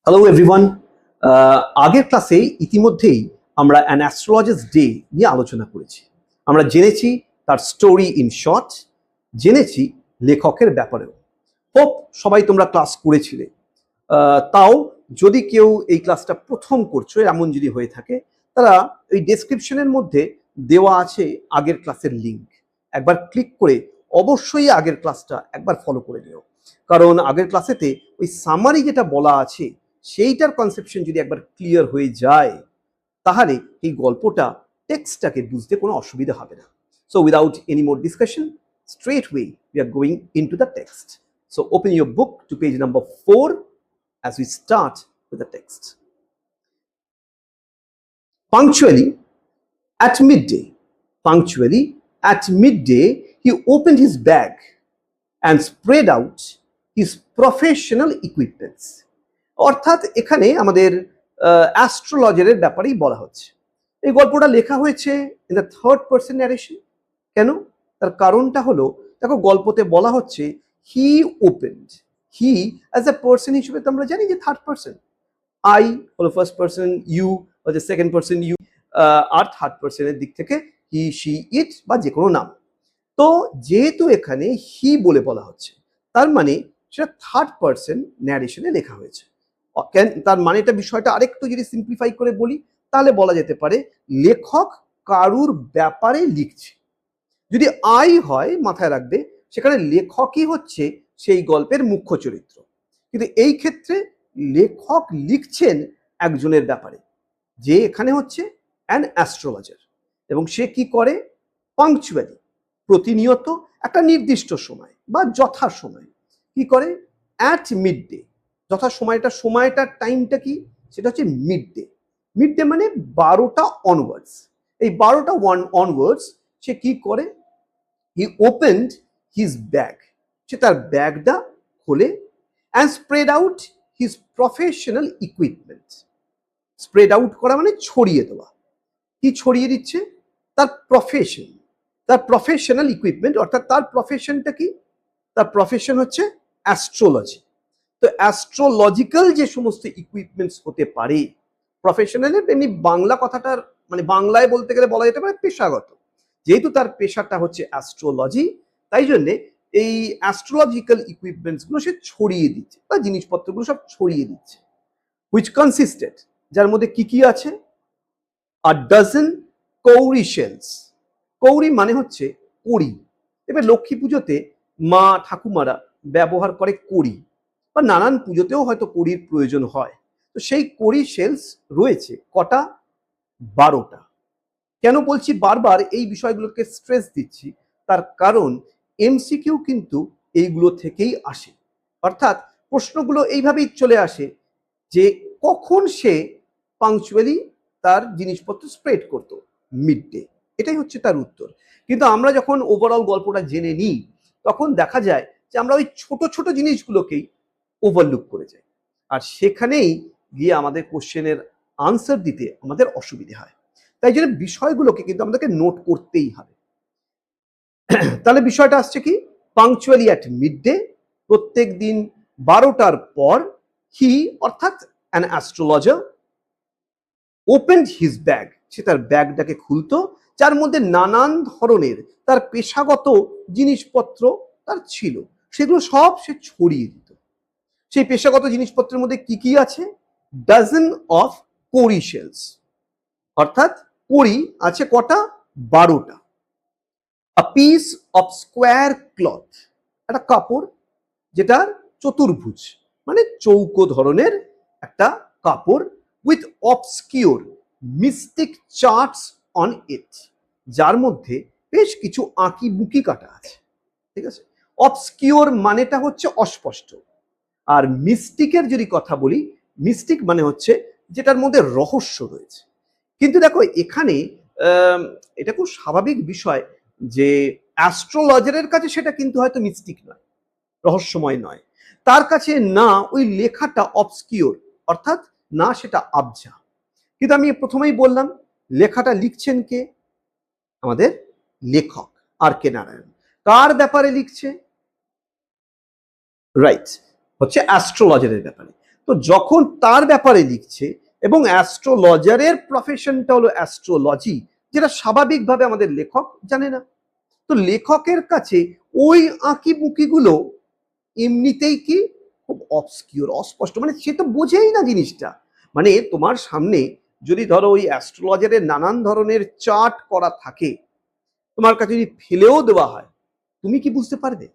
Hello everyone. আগের ক্লাসে ইতিমধ্যেই আমরা অ্যান অ্যাস্ট্রোলজার্স ডে নিয়ে আলোচনা করেছি। আমরা জেনেছি তার স্টোরি ইন শর্ট, জেনেছি লেখকের ব্যাপারেও। হোপ সবাই তোমরা ক্লাস করেছিলে। তাও যদি কেউ এই ক্লাসটা প্রথম করছো এমন যদি হয়ে থাকে, তারা ওই ডেসক্রিপশনের মধ্যে দেওয়া আছে আগের ক্লাসের লিঙ্ক, একবার ক্লিক করে অবশ্যই আগের ক্লাসটা একবার ফলো করে নিও। কারণ আগের ক্লাসেতে ওই সামারি যেটা বলা আছে সেইটার কনসেপশন যদি একবার ক্লিয়ার হয়ে যায়, তাহলে এই গল্পটা টেক্সটটাকে বুঝতে কোনো অসুবিধা হবে না। So without any more discussion, straight away we are going into the text. So open your book to page number 4 as we start with the text. Punctually at midday, he opened his bag and spread out his professional equipments. অর্থাৎ এখানে আমাদের অ্যাস্ট্রোলজারের ব্যাপারেই বলা হচ্ছে। এই গল্পটা লেখা হয়েছে in the third person narration. কেন? তার কারণটা হলো, দেখো গল্পতে বলা হচ্ছে he opened. He as a person হিসেবে তো আমরা জানি যে থার্ড পার্সন, আই হলো ফার্স্ট পার্সন, ইউ হচ্ছে সেকেন্ড পার্সন ইউ, আর থার্ড পার্সনের দিক থেকে হি, শি, ইট বা যে কোনো নাম। তো যেহেতু এখানে হি বলে বলা হচ্ছে, তার মানে সেটা থার্ড পার্সন ন্যারেশনে লেখা হয়েছে। তার মানেটা বিষয়টা আরেকটু যদি সিম্পলিফাই করে বলি, তাহলে বলা যেতে পারে লেখক কারুর ব্যাপারে লিখছে। যদি আই হয়, মাথায় রাখবে সেখানে লেখকই হচ্ছে সেই গল্পের মুখ্য চরিত্র, কিন্তু এই ক্ষেত্রে লেখক লিখছেন একজনের ব্যাপারে, যে এখানে হচ্ছে অ্যান অ্যাস্ট্রোলজার। এবং সে কি করে? পাংচুয়ালি, প্রতিনিয়ত একটা নির্দিষ্ট সময় বা যথা সময় কি করে? অ্যাট মিড ডে, যথা সময়টার টাইমটা কি? সেটা হচ্ছে মিড ডে। মিড ডে মানে 12টা অনওয়ার্ডস। এই 12টা অনওয়ার্ডস সে কি করে? হি ওপেন্ড হিজ ব্যাগ, সে তার ব্যাগটা খোলে, and spread out his professional equipment. Spread out করা মানে ছড়িয়ে দেওয়া। কি ছড়িয়ে দিচ্ছে? তার প্রফেশন, তার প্রফেশনাল ইকুইপমেন্ট। অর্থাৎ তার প্রফেশনটা কি? তার প্রফেশন হচ্ছে অ্যাস্ট্রোলজি। তো অ্যাস্ট্রোলজিক্যাল যে সমস্ত ইকুইপমেন্টস হতে পারে, প্রফেশনালের এমনি বাংলা কথাটার মানে বাংলায় বলতে গেলে বলা যেতে পারে পেশাগত। যেহেতু তার পেশাটা হচ্ছে অ্যাস্ট্রোলজি, তাই জন্যে এই অ্যাস্ট্রোলজিক্যাল ইকুইপমেন্টস গুলো সে ছড়িয়ে দিচ্ছে, বা জিনিসপত্রগুলো সব ছড়িয়ে দিচ্ছে। হুইচ কনসিস্টেড, যার মধ্যে কি কি আছে? a dozen কৌরি shells। কৌরি মানে হচ্ছে কড়ি। এবার লক্ষ্মী পুজোতে মা ঠাকুমারা ব্যবহার করে কড়ি, বা নানান পুজোতেও হয়তো কড়ির প্রয়োজন হয়। তো সেই কড়ি শেলস রয়েছে কটা? 12টা। কেন বলছি বারবার এই বিষয়গুলোকে স্ট্রেস দিচ্ছি? তার কারণ এমসিকিউ কিন্তু এইগুলো থেকেই আসে। অর্থাৎ প্রশ্নগুলো এইভাবেই চলে আসে যে কখন সে পাংচুয়ালি তার জিনিসপত্র স্প্রেড করতো? Mid day. এটাই হচ্ছে তার উত্তর। কিন্তু আমরা যখন ওভারঅল গল্পটা জেনে নিই, তখন দেখা যায় যে আমরা ওই ছোট ছোট জিনিসগুলোকেই ওভারলুক করে যাই, আর সেখানেই গিয়ে আমাদের কোশ্চেনের আনসার দিতে আমাদের অসুবিধে হয়। তাই জন্য বিষয়গুলোকে কিন্তু আমাদেরকে নোট করতেই হবে। তাহলে বিষয়টা আসছে কি? পাংচুয়ালি অ্যাট মিড ডে, প্রত্যেক দিন 12টার পর, হি অর্থাৎ an astrologer opened his bag, সে তার ব্যাগটাকে খুলতো, যার মধ্যে নানান ধরনের তার পেশাগত জিনিসপত্র তার ছিল, সেগুলো সব সে ছড়িয়ে দিত। সেই পেশাগত জিনিসপত্রের মধ্যে কি কি আছে? ডাজন অফ কড়ি শেলস, অর্থাৎ কড়ি আছে কটা? 12টা। A piece of square cloth, একটা কাপড় যেটার চতুর্ভুজ মানে চৌকো ধরনের একটা কাপড়, with obscure mystic charts on it, যার মধ্যে বেশ কিছু আঁকি বুকি কাটা আছে। ঠিক আছে? অবস্কিওর মানেটা হচ্ছে অস্পষ্ট, আর মিস্টিকের যদি কথা বলি, মিস্টিক মানে হচ্ছে যেটার মধ্যে রহস্য রয়েছে। কিন্তু দেখো এখানে এটা খুব স্বাভাবিক বিষয় যে অ্যাস্ট্রোলজারের কাছে সেটা কিন্তু হয়তো মিস্টিক নয়, রহস্যময় নয়। তার কাছে না ওই লেখাটা অবস্কিওর, অর্থাৎ না সেটা আবঝা। কিন্তু আমি প্রথমেই বললাম লেখাটা লিখছেন কে? আমাদের লেখক আর কে নারায়ণ। কার ব্যাপারে লিখছে? রাইট, হচ্ছে অ্যাস্ট্রোলজারের ব্যাপারে। তো যখন তার ব্যাপারে লিখছে এবং অ্যাস্ট্রোলজারের প্রফেশনটা হলো অ্যাস্ট্রোলজি, যেটা স্বাভাবিকভাবে আমাদের লেখক জানে না, তো লেখকের কাছে ওই আঁকিবুকিগুলো এমনিতেই কি খুব অবস্কিউর, অস্পষ্ট, মানে সে তো বোঝেই না জিনিসটা। মানে তোমার সামনে যদি ধরো ওই অ্যাস্ট্রোলজারের নানান ধরনের চার্ট করা থাকে, তোমার কাছে যদি ফেলেও দেওয়া হয়, তুমি কি বুঝতে পারবে?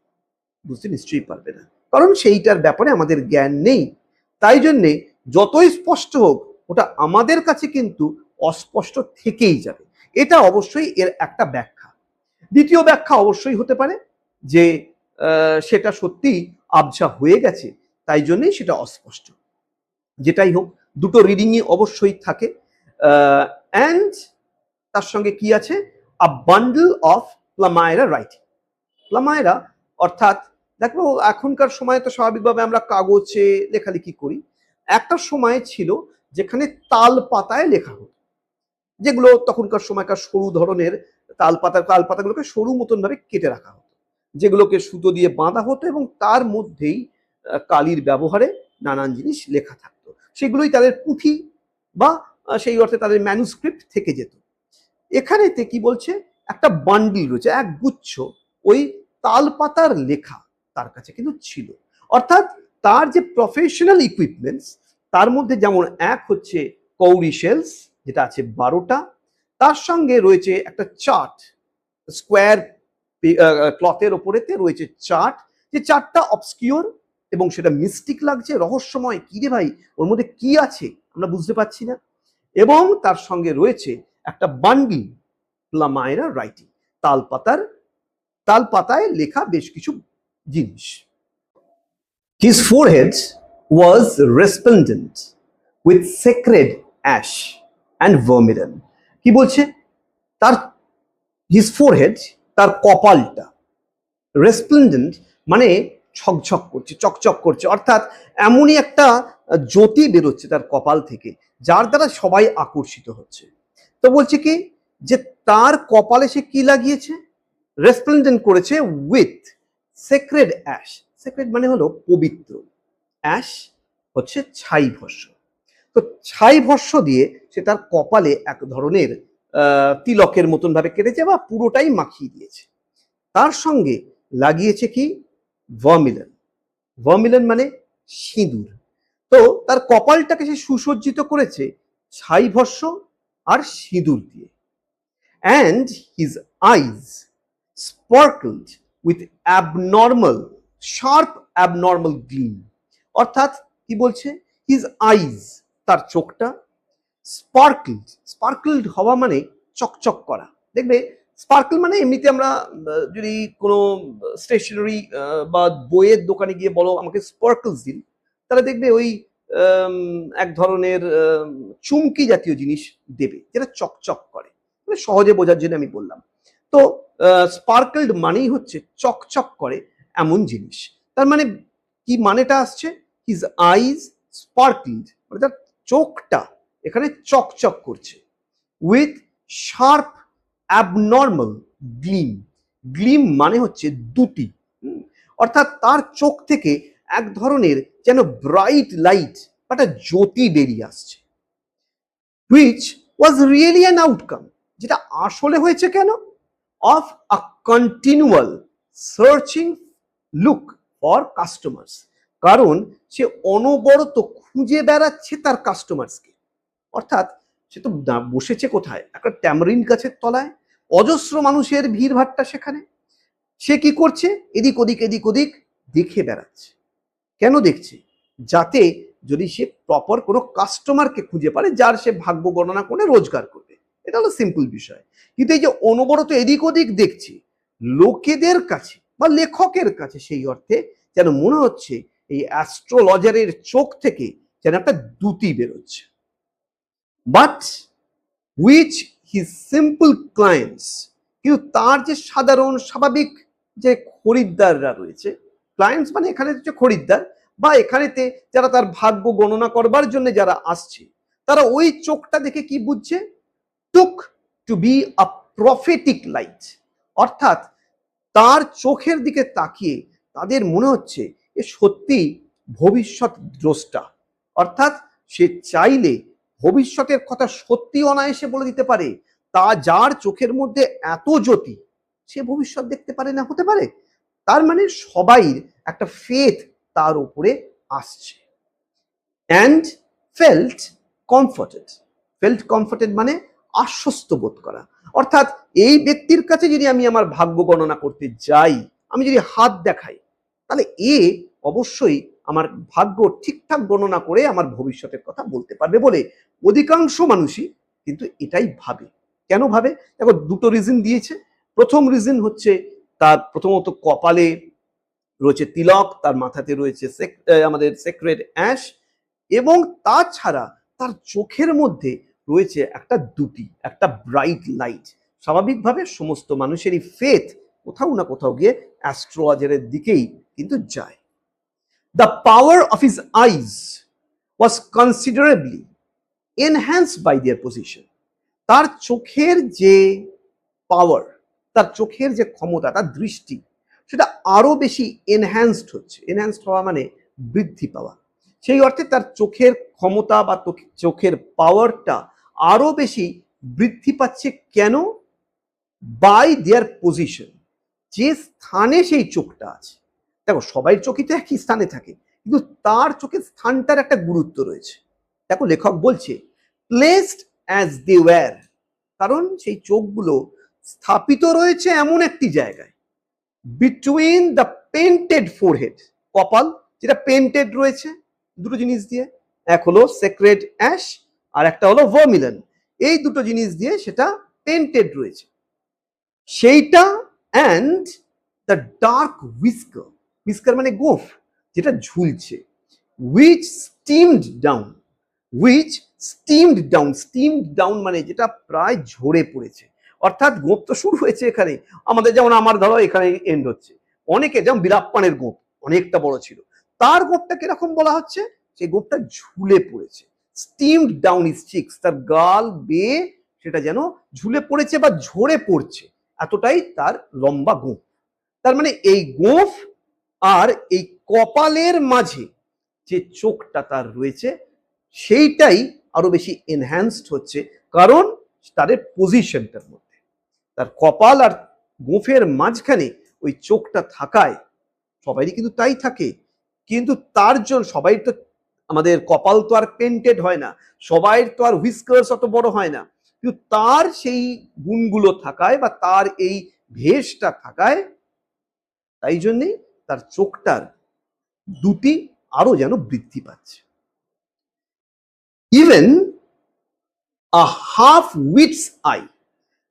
বুঝতে নিশ্চয়ই পারবে না, কারণ সেইটার ব্যাপারে আমাদের জ্ঞান নেই। তাই জন্যে যতই স্পষ্ট হোক, ওটা আমাদের কাছে কিন্তু অস্পষ্ট থেকেই যাবে। এটা অবশ্যই এর একটা ব্যাখ্যা। দ্বিতীয় ব্যাখ্যা অবশ্যই হতে পারে যে সেটা সত্যি আবঝা হয়ে গেছে, তাই জন্যই সেটা অস্পষ্ট। যেটাই হোক, দুটো রিডিংই অবশ্যই থাকে। অ্যান্ড তার সঙ্গে কি আছে? আ বান্ডল অফ প্লামায়রা রাইটিং। প্লামায়রা অর্থাৎ দেখো, এখনকার সময় তো স্বাভাবিকভাবে আমরা কাগজে লেখালেখি করি। একটা সময় ছিল যেখানে তাল পাতায় লেখা হতো, যেগুলো তখনকার সময়কার সরু ধরনের তাল পাতাগুলোকে সরু মতন ভাবে কেটে রাখা হতো, যেগুলোকে সুতো দিয়ে বাঁধা হতো এবং তার মধ্যেই কালির ব্যবহারে নানান জিনিস লেখা থাকতো। সেগুলোই তাদের পুঁথি বা সেই অর্থে তাদের ম্যানুস্ক্রিপ্ট থেকে যেত। এখানেতে কি বলছে? একটা বান্ডিল রয়েছে, এক গুচ্ছ ওই তাল পাতার লেখা তার কাছে কিন্তু ছিল। অর্থাৎ তার যে প্রফেশনাল ইকুইপমেন্টস, তার মধ্যে যেমন এক হচ্ছে কৌরি শেলস, যেটা আছে 12টা, তার সঙ্গে রয়েছে একটা চার্ট, স্কোয়ার ক্লথের ওপরেতে রয়েছে চার্ট, যে চার্টটা অবস্কিওর এবং সেটা মিস্টিক লাগছে, রহস্যময়। কি রে ভাই, ওর মধ্যে কি আছে আমরা বুঝতে পারছি না। এবং তার সঙ্গে রয়েছে একটা বান্ডিল প্লামায়রা রাইটিং, তাল পাতায় লেখা বেশ কিছু জিনিস। His forehead was resplendent with sacred ash and vermilion. কি বলছে? তার হিজ ফোরহেড, তার কপালটা, রেসপ্লেন্ডেন্ট মানে ঝকঝক করছে, চকচক করছে, অর্থাৎ এমনই একটা জ্যোতি বেরোচ্ছে তার কপাল থেকে, যার দ্বারা সবাই আকর্ষিত হচ্ছে। তো বলছে কি, যে তার কপালে সে কি লাগিয়েছে? রেসপ্লেন্ডেন্ট করেছে উইথ সেক্রেড অ্যাশ। সেক্রেড মানে হলো পবিত্র, অ্যাশ হচ্ছে ছাই ভস্য। তো ছাই ভস্য দিয়ে সে তার কপালে এক ধরনের তিলকের মতন ভাবে কেটেছে বা পুরোটাই মাখিয়ে দিয়েছে। তার সঙ্গে লাগিয়েছে কি? ভার্মিলন। ভার্মিলন মানে সিঁদুর। তো তার কপালটাকে সে সুসজ্জিত করেছে ছাই ভস্য আর সিঁদুর দিয়ে। And his eyes sparkled with sharp abnormal gleam. অর্থাৎ কি বলছে? His eyes, তার চোখটা, স্পার্কলড হওয়া মানে চকচক করা। দেখবে স্পার্কল মানে এমনিতে আমরা যদি কোনো স্টেশনারি বা বইয়ের দোকানে গিয়ে বলো আমাকে স্পার্কলস দিন, তাহলে দেখবে ওই এক ধরনের চুমকি জাতীয় জিনিস দেবে, যেটা চকচক করে। মানে সহজে বোঝার জন্য আমি বললাম। তো স্পার্কলড মানেই হচ্ছে চকচক করে এমন জিনিস। তার মানে কি মানেটা আসছে? হিজ আইজ স্পার্কলড, মানে তার চোখটা এখানে চকচক করছে। With sharp abnormal Glim. Glim মানে হচ্ছে দুটি, অর্থাৎ তার চোখ থেকে এক ধরনের যেন ব্রাইট লাইট বা একটা জ্যোতি বেরিয়ে আসছে। Which was really an outcome, যেটা আসলে হয়েছে কেন? Of a continual searching look for customers. কারণ সে অনবরত খুঁজে বেড়াচ্ছে তার কাস্টমার্সকে। অর্থাৎ সে তো বসেছে কোথায়? একটা ট্যামারিন্ড গাছের তলায়, অজস্র মানুষের ভিড়ভাট্টা সেখানে। সে কি করছে? এদিক ওদিক দেখে বেড়াচ্ছে। কেন দেখছে? যাতে যদি সে প্রপার কোনো কাস্টমারকে খুঁজে পারে, যার সে ভাগ্য গণনা করে রোজগার করবে। এটা হলো সিম্পল বিষয়। কিন্তু এই যে অনবরত এদিক ওদিক দেখছি, লোকেদের কাছে বা লেখকের কাছে সেই অর্থে যেন মনে হচ্ছে এই অ্যাস্ট্রোলজারের চোখ থেকে যেন একটা দ্যুতি বেরোচ্ছে। But which his simple clients, কিন্তু তার যে সাধারণ স্বাভাবিক যে খরিদ্দাররা রয়েছে, ক্লায়েন্টস মানে এখানে হচ্ছে খরিদ্দার, বা এখানেতে যারা তার ভাগ্য গণনা করবার জন্য যারা আসছে, তারা ওই চোখটা দেখে কি বুঝছে? Took to be a prophetic light. অর্থাৎ তার চোখের দিকে তাকিয়ে তাদের মনে হচ্ছে এ সত্যি ভবিষ্যৎ দ্রষ্টা, অর্থাৎ সে চাইলে ভবিষ্যতের কথা সত্যি অনায়াসে বলে দিতে পারে। তা যার চোখের মধ্যে এত জ্যোতি, সে ভবিষ্যৎ দেখতে পারে না, হতে পারে? তার মানে সবাই একটা ফেথ তার উপরে আসছে। And felt comforted. Felt comforted মানে আশ্বস্ত বোধ করা। অর্থাৎ এই ব্যক্তির কাছে যদি আমি আমার ভাগ্য গণনা করতে যাই, আমি যদি হাত দেখাই, তাহলে এ অবশ্যই আমার ভাগ্য ঠিকঠাক গণনা করে আমার ভবিষ্যতের কথা বলতে পারবে বলে অধিকাংশ মানুষই কিন্তু এটাই ভাবে। কেন ভাবে? দেখো, দুটো রিজন দিয়েছে। প্রথম রিজন হচ্ছে তার প্রথমত কপালে রয়েছে তিলক, তার মাথাতে রয়েছে আমাদের সেক্রেড অ্যাশ, এবং তাছাড়া তার চোখের মধ্যে রয়েছে একটা ব্রাইট লাইট। স্বাভাবিকভাবে সমস্ত মানুষেরই ফেথ কোথাও না কোথাও গিয়ে অ্যাস্ট্রোলজারের দিকেই কিন্তু যায়। The power of his eyes was considerably enhanced by their position. তার চোখের যে পাওয়ার, তার চোখের যে ক্ষমতা, তার দৃষ্টি, সেটা আরো বেশি এনহ্যান্সড হচ্ছে। এনহ্যান্সড হওয়া মানে বৃদ্ধি পাওয়া। সেই অর্থে তার চোখের ক্ষমতা বা চোখের পাওয়ারটা আরো বেশি বৃদ্ধি পাচ্ছে। কেন? বাই দেয়ার পজিশন, যে স্থানে সেই চোখটা আছে। দেখো, সবাই চোখই তো একই স্থানে থাকে, কিন্তু তার চোখের স্থানটার একটা গুরুত্ব রয়েছে। দেখো, লেখক বলছে প্লেসড অ্যাজ দে ওয়্যার, কারণ সেই চোখগুলো স্থাপিত রয়েছে এমন একটি জায়গায়, বিটুইন দ্য পেন্টেড ফোরহেড, কপাল যেটা পেন্টেড রয়েছে দুটো জিনিস দিয়ে, এক হলো সেক্রেড অ্যাশ আর একটা হলো ভার্মিলন, এই দুটো জিনিস দিয়ে সেটা পেন্টেড রয়েছে সেইটা। And the dark whisker, whisker মানে গোফ, যেটা ঝুলছে, which steamed down, steamed down মানে যেটা প্রায় ঝরে পড়েছে। অর্থাৎ গোপ তো শুরু হয়েছে এখানে, আমাদের যেমন আমার ধরো এখানে এন্ড হচ্ছে, অনেকে যেমন বিলাপ্পানের গোপ অনেকটা বড় ছিল, তার গোপটা কিরকম বলা হচ্ছে, সেই গোপটা ঝুলে পড়েছে। স্টিমড ডাউন ইজ চিক্স, তার গাল বেয়ে সেটা যেন ঝুলে পড়েছে বা ঝরে পড়ছে, এতটাই তার লম্বা গোঁফ। তার মানে এই গোঁফ আর এই কপালের মাঝে যে চোখটা তার রয়েছে, সেইটাই আরো বেশি এনহ্যান্সড হচ্ছে, কারণ তাদের পজিশনটার মধ্যে তার কপাল আর গোঁফের মাঝখানে ওই চোখটা থাকায়, সবারই কিন্তু তাই থাকে, কিন্তু তার জন্য সবাই তো, আমাদের কপাল তো আর পেন্টেড হয় না, সবাই তো আর হুইস্কার্স অত বড় হয় না, কিন্তু তার সেই গুণগুলো থাকায় বা তার এই ভেষটা থাকায়, তাই জন্যেই তার চোখটার দুটি আরো যেন বৃদ্ধি পাচ্ছে। Even a half wits I,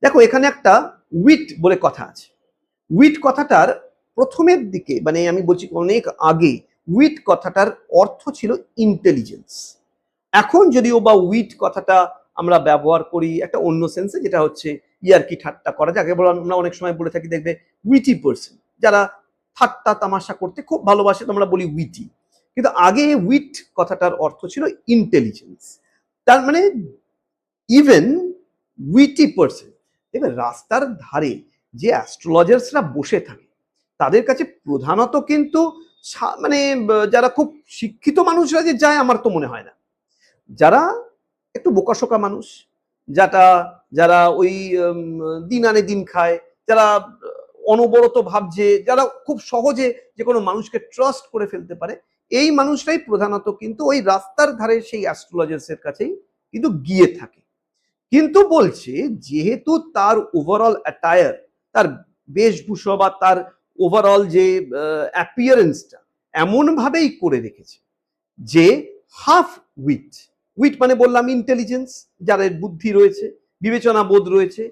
দেখো এখানে একটা উইট বলে কথা আছে। উইট কথাটার প্রথমের দিকে, মানে আমি বলছি অনেক আগে, উইট কথাটার অর্থ ছিল ইন্টেলিজেন্স। এখন যদিও বা উইট কথাটা আমরা ব্যবহার করি একটা অন্য সেন্সে, যেটা হচ্ছে ইয়ার্কি ঠাট্টা করা, যাকে বলা আমরা অনেক সময় বলে থাকি, দেখবে উইটি পার্সন, যারা ঠাট্টা তামাশা করতে খুব ভালোবাসে, আমরা বলি উইটি। কিন্তু আগে উইট কথাটার অর্থ ছিল ইন্টেলিজেন্স। তার মানে ইভেন উইটি পার্সন, দেখবে রাস্তার ধারে যে অ্যাস্ট্রোলজার্সরা বসে থাকে, তাদের কাছে প্রধানত কিন্তু মানে যারা খুব শিক্ষিত মানুষরা যে যায় আমার তো মনে হয় না, যারা একটু বোকাশোকা মানুষ, যারা ওই দিন আনে দিন খায়, যারা অনবরত ভাবছে, যারা খুব সহজে যে কোনো মানুষকে ট্রাস্ট করে ফেলতে পারে, এই মানুষরাই প্রধানত কিন্তু ওই রাস্তার ধারে সেই অ্যাস্ট্রোলজার্সের কাছেই কিন্তু গিয়ে থাকে। কিন্তু বলছে যেহেতু তার ওভারঅল অ্যাটায়ার, তার বেশভূষা বা তার ওভারঅল যে অ্যাপিয়ারেন্সটা এমন ভাবেই করে রেখেছে যে হাফ উইট, উইট মানে বললাম ইন্টেলিজেন্স, যাদের বুদ্ধি রয়েছে, বিবেচনা বোধ রয়েছে,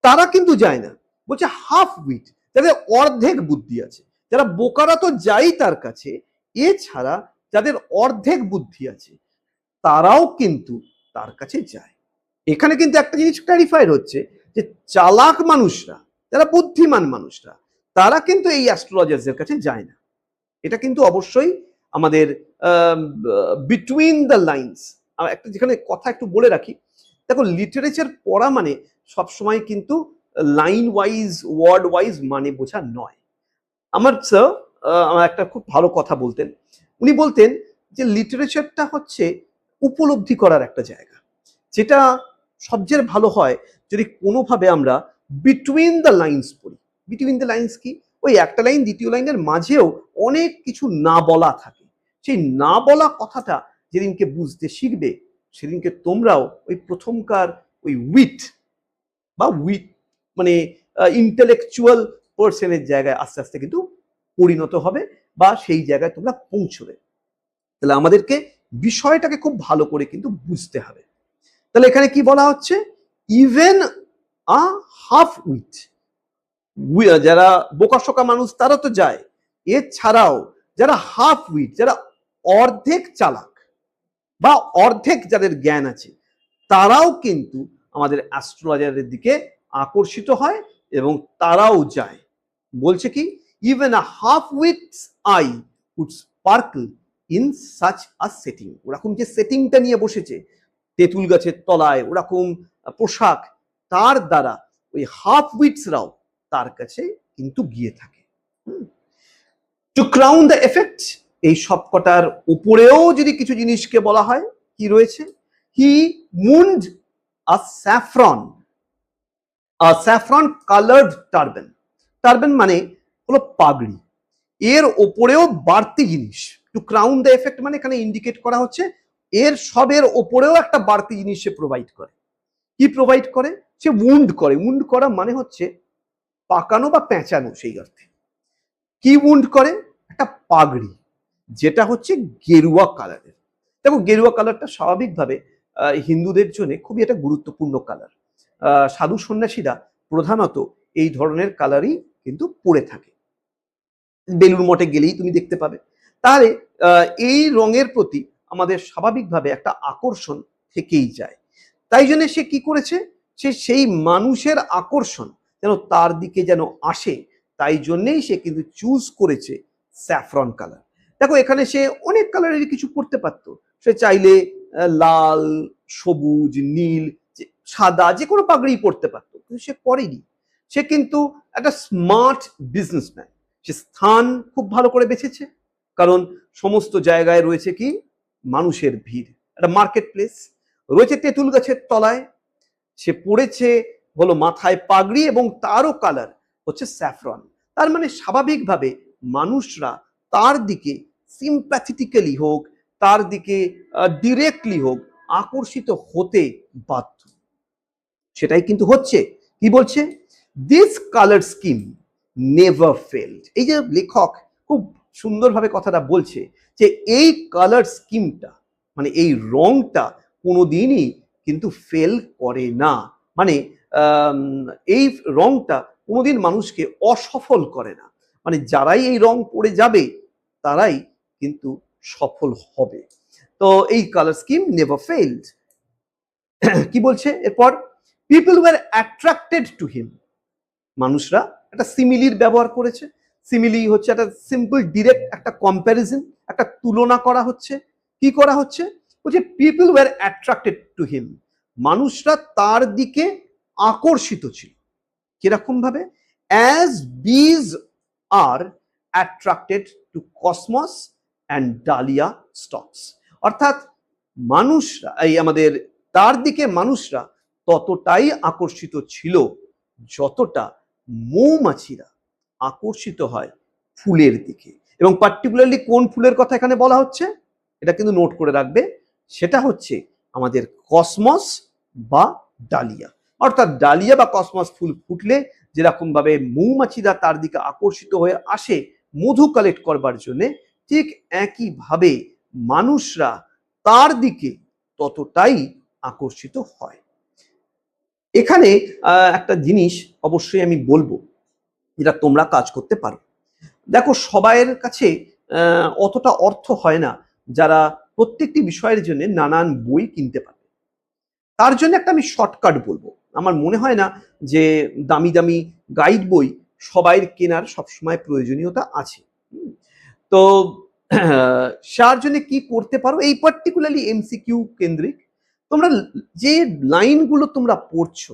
তারা কিন্তু যায় না। বলছে হাফ উইট, যাদের অর্ধেক বুদ্ধি আছে, যারা বোকারা তো যাই তার কাছে, এছাড়া যাদের অর্ধেক বুদ্ধি আছে তারাও কিন্তু তার কাছে যায়। এখানে কিন্তু একটা জিনিস ক্লারিফাইড হচ্ছে যে চালাক মানুষরা, যারা বুদ্ধিমান মানুষরা, তারা কিন্তু এই অ্যাস্ট্রোলজারদের কাছে যায় না। এটা কিন্তু অবশ্যই আমাদের বিটুইন দ্য লাইন্স একটা যেখানে কথা একটু বলে রাখি। দেখো, লিটারেচার পড়া মানে সবসময় কিন্তু লাইন ওয়াইজ, ওয়ার্ড ওয়াইজ মানে বোঝা নয়। আমার স্যার আমার একটা খুব ভালো কথা বলতেন, উনি বলতেন যে লিটারেচারটা হচ্ছে উপলব্ধি করার একটা জায়গা, যেটা সবচেয়ে ভালো হয় যদি কোনোভাবে আমরা বিটুইন দ্য লাইন্স পড়ি। বিটুইন দ্য লাইন্স কি? ওই একটা লাইন দ্বিতীয় লাইনের মাঝেও অনেক কিছু না বলা থাকে। সেই না বলা কথাটা যেদিনকে বুঝতে শিখবে, সেদিনকে তোমরাও ওই প্রথমকার ওই উইট মানে ইন্টেলেকচুয়াল পার্সনের জায়গায় আস্তে আস্তে কিন্তু পরিণত হবে, বা সেই জায়গায় তোমরা পৌঁছবে। তাহলে আমাদেরকে বিষয়টাকে খুব ভালো করে কিন্তু বুঝতে হবে। তাহলে এখানে কি বলা হচ্ছে? ইভেন আ হাফ উইট, যারা বোকাশোকা মানুষ তারা তো যায়, এছাড়াও যারা হাফ উইট, যারা অর্ধেক চালাক বা অর্ধেক যাদের জ্ঞান আছে, তারাও কিন্তু আমাদের অ্যাস্ট্রোলজারের দিকে আকর্ষিত হয় এবং তারাও যায়। বলছে কি? Even a half wits I would sparkle in such a setting. ওরকম যে সেটিংটা নিয়ে বসেছে, তেঁতুল গাছের তলায় ওরকম পোশাক, তার দ্বারা ওই হাফ উইটসরাও তার কাছে কিন্তু গিয়ে থাকে। টু ক্রাউন দ্য এফেক্ট, এই সবকটার উপরেও যদি কিছু জিনিসকে বলা হয়, কি রয়েছে? হি মুন্ড আ স্যাফরন কালার্ড টার্বেন। টার্বেন মানে হলো পাগড়ি, এর ওপরেও বাড়তি জিনিস। টু ক্রাউন দ্য এফেক্ট মানে এখানে ইন্ডিকেট করা হচ্ছে এর সবের ওপরেও একটা বাড়তি জিনিস সে প্রোভাইড করে। কি প্রোভাইড করে? সে উন্ড করে। উন্ড করা মানে হচ্ছে পাকানো বা পেঁচানো, সেই অর্থে। কি উন্ড করে? একটা পাগড়ি, যেটা হচ্ছে গেরুয়া কালারের। দেখো, গেরুয়া কালারটা স্বাভাবিকভাবে হিন্দুদের জন্য খুবই একটা গুরুত্বপূর্ণ কালার। সাধু সন্ন্যাসীরা প্রধানত এই ধরনের কালারই কিন্তু পরে থাকে। বেলুর মঠে গেলেই তুমি দেখতে পাবে। তাহলে এই রঙের প্রতি আমাদের স্বাভাবিকভাবে একটা আকর্ষণ থেকেই যায়। তাই জন্য সে কি করেছে? সে সেই মানুষের আকর্ষণ যেন তার দিকে যেন আসে, তাই জন্যেই সে কিন্তু চুজ করেছে স্যাফরন কালার। দেখো, এখানে সে অনেক কালারের কিছু করতে পারতো। সে চাইলে লাল, সবুজ, নীল, সাদা যে কোনো পাগড়ি পরতে পারতো, কিন্তু সে পরেনি। সে কিন্তু একটা স্মার্ট বিজনেসম্যান। সে স্থান খুব ভালো করে বেছেছে, কারণ সমস্ত জায়গায় রয়েছে কি? মানুষের ভিড়, একটা মার্কেট প্লেস রয়েছে তেঁতুল গাছের তলায়। সে পড়েছে হলো মাথায় পাগড়ি এবং তারও কালার হচ্ছে স্যাফরন। তার মানে স্বাভাবিকভাবে মানুষরা তার দিকে সিম্প্যাথেটিক্যালি হোক, তার দিকে ডিরেক্টলি হোক, আকর্ষিত হতে বাধ্য। সেটাই কিন্তু হচ্ছে। কি বলছে? This colour scheme never failed. এই যে লেখক খুব সুন্দরভাবে কথাটা বলছে যে এই কালার স্কিমটা মানে এই রংটা কোনোদিনই কিন্তু ফেল করে না। মানে এই রংটা কোনোদিন মানুষকে অসফল করে না। মানে যারাই এই রং পড়ে যাবে তারাই কিন্তু সফল হবে। তো এই কালার স্কিম নেভার ফেলড। কি বলছে এরপর? People were attracted to him. মানুষরা একটা সিমিলির ব্যবহার করেছে। সিমিলি হচ্ছে একটা সিম্পল ডিরেক্ট একটা কম্প্যারিজন, একটা তুলনা করা হচ্ছে। কি করা হচ্ছে? বলছে people were attracted to him. মানুষরা তার দিকে আকর্ষিত ছিল। কিরকম ভাবে? অ্যাজ বিজ আর attracted to cosmos and dahlia stocks. অর্থাৎ মানুষরা আমাদের তার দিকে মানুষরা ততটাই আকর্ষিত ছিল যতটা মৌমাছিরা আকর্ষিত হয় ফুলের দিকে। এবং পার্টিকুলারলি কোন ফুলের কথা এখানে বলা হচ্ছে, এটা কিন্তু নোট করে রাখবে। সেটা হচ্ছে আমাদের কসমস বা ডালিয়া। অর্থাৎ ডালিয়া বা কসমস ফুল ফুটলে যেরকম ভাবে মৌমাছিরা তার দিকে আকর্ষিত হয়ে আসে মধু কালেক্ট করবার জন্য, ঠিক একইভাবে মানুষরা তার দিকে ততটাই আকর্ষিত হয়। এখানে একটা জিনিস অবশ্যই আমি বলবো, যেটা তোমরা কাজ করতে পারো। দেখো, সবাইয়ের কাছে অতটা অর্থ হয় না যারা প্রত্যেকটি বিষয়ের জন্য নানান বই কিনতে পারে। তার জন্য একটা আমি শর্টকাট বলবো। আমার মনে হয় না যে দামি দামি গাইড বই সবাইয়ের কেনার সবসময় প্রয়োজনীয়তা আছে। তো তার জন্য কি করতে পারো, এই পার্টিকুলারলি এমসিকিউ কেন্দ্রিক তোমরা যে লাইনগুলো তোমরা পড়ছো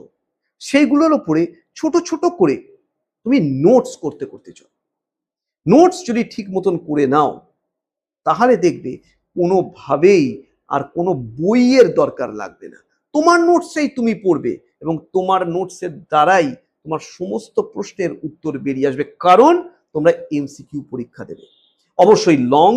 সেইগুলোর উপরে ছোট ছোট করে তুমি নোটস করতে করতে চলো। নোটস যদি ঠিক মতন করে নাও, তাহলে দেখবে কোনোভাবেই আর কোনো বইয়ের দরকার লাগবে না। তোমার নোটসেই তুমি পড়বে এবং তোমার নোটসের দ্বারাই তোমার সমস্ত প্রশ্নের উত্তর বেরিয়ে আসবে, কারণ তোমরা এমসিকিউ পরীক্ষা দেবে। অবশ্যই লং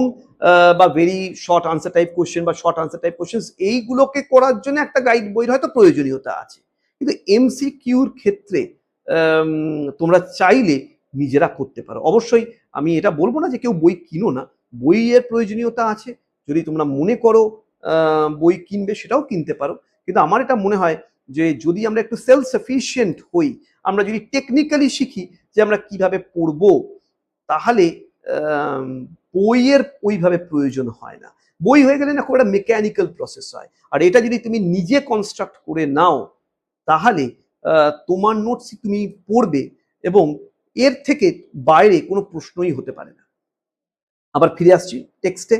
বা very short answer type question বা শর্ট আনসার টাইপ কোশ্চেন এইগুলোকে করার জন্য একটা গাইড বইয়ের হয়তো প্রয়োজনীয়তা আছে, কিন্তু এমসিকিউর ক্ষেত্রে তোমরা চাইলে নিজেরা করতে পারো। অবশ্যই আমি এটা বলবো না যে কেউ বই কিনো না, বইয়ের প্রয়োজনীয়তা আছে। যদি তোমরা মনে করো বই কিনবে, সেটাও কিনতে পারো, কিন্তু আমার এটা মনে হয় যে যদি আমরা একটু সেলফ সাফিসিয়েন্ট হই, আমরা যদি টেকনিক্যালি শিখি যে আমরা কিভাবে পড়বো, তাহলে বইয়ের ওইভাবে প্রয়োজন হয় না। বই হয়ে গেলে না খুব একটা মেকানিক্যাল প্রসেস হয়, আর এটা যদি তুমি নিজে কনস্ট্রাক্ট করে নাও, তাহলে তোমার নোটস তুমি পড়বে এবং এর থেকে বাইরে কোনো প্রশ্নই হতে পারে না। আবার ফিরে আসছি টেক্সটে।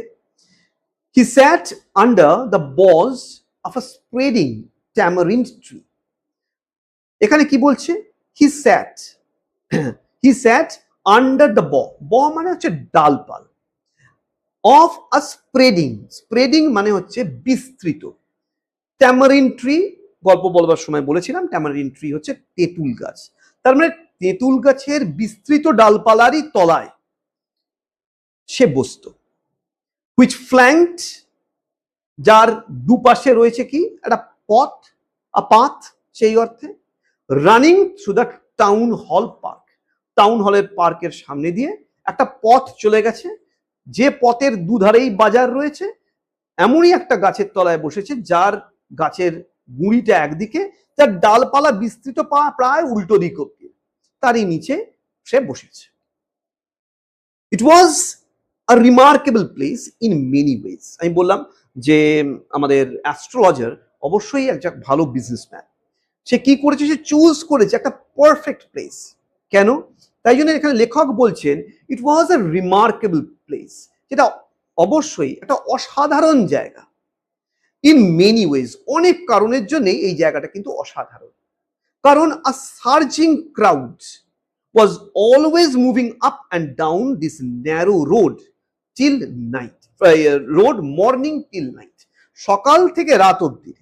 হি স্যাট আন্ডার দ্য বজ of a spreading tamarind tree. এখানে কি বলছে? হি স্যাট হি স্যাট আন্ডার দ্য ব মানে হচ্ছে ডালপাল, অফ আ স্প্রেডিং, স্প্রেডিং মানে হচ্ছে বিস্তৃত, ট্যামারিন ট্রি গল্প বলবার সময় বলেছিলাম ট্যামারিন ট্রি হচ্ছে তেঁতুল গাছ, তার মানে তেঁতুল গাছের বিস্তৃত ডালপালারই তলায় সে বসত। হুইচ ফ্ল্যাঙ্কড, যার দুপাশে রয়েছে কি একটা পথ, পাথ সেই অর্থে, running through the town hall park, town হলের পার্কের সামনে দিয়ে একটা পথ চলে গেছে, যে পথের দুধারেই বাজার রয়েছে, এমনই একটা গাছের তলায় বসেছে যার গাছের গুঁড়িটা একদিকে, যার ডালপালা বিস্তৃত প্রায় উল্টো দিক অব্দি, তারই নিচে সে বসেছে। It was a remarkable place in many ways. আমি বললাম যে আমাদের অ্যাস্ট্রোলজার অবশ্যই একজন ভালো বিজনেসম্যান, সে কি করেছে, সে চুজ করেছে একটা পারফেক্ট প্লেস। কেন? তাই জন্য এখানে লেখক বলছেন ইট ওয়াজ আ রিমার্কেবল প্লেস, যেটা অবশ্যই একটা অসাধারণ জায়গা। ইন মেনি ওয়েজ, অনেক কারণের জন্য এই জায়গাটা কিন্তু অসাধারণ। কারণ a surging crowd was always moving up and down this narrow road till night, road morning till night, সকাল থেকে রাত অবধি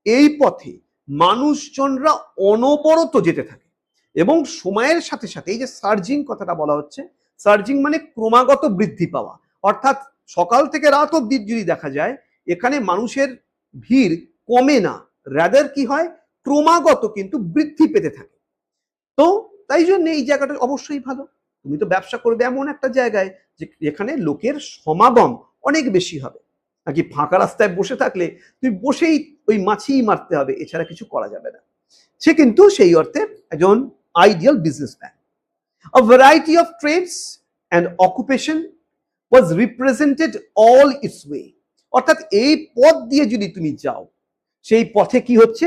এই পথে মানুষজনরা অনবরত যেতে থাকে এবং সময়ের সাথে সাথে, এই যে সার্জিং কথাটা বলা হচ্ছে, সার্জিং মানে ক্রমাগত বৃদ্ধি পাওয়া, অর্থাৎ সকাল থেকে রাত অবধি যদি দেখা যায় এখানে মানুষের ভিড় কমে না, রাদার কি হয়, ক্রমাগত কিন্তু বৃদ্ধি পেতে থাকে। তো তাই জন্য এই জায়গাটা অবশ্যই ভালো। তুমি তো ব্যবসা করবে এমন একটা জায়গায় যে এখানে লোকের সমাগম অনেক বেশি হবে, নাকি ফাঁকা রাস্তায় বসে থাকলে তুমি বসেই ওই মাছিই মারতে হবে, এছাড়া কিছু করা যাবে না। সে কিন্তু সেই অর্থে একজন ideal businessman. A variety of trades and occupation was represented all its way, অর্থাৎ এই পথ দিয়ে যদি তুমি যাও, সেই পথে কি হচ্ছে,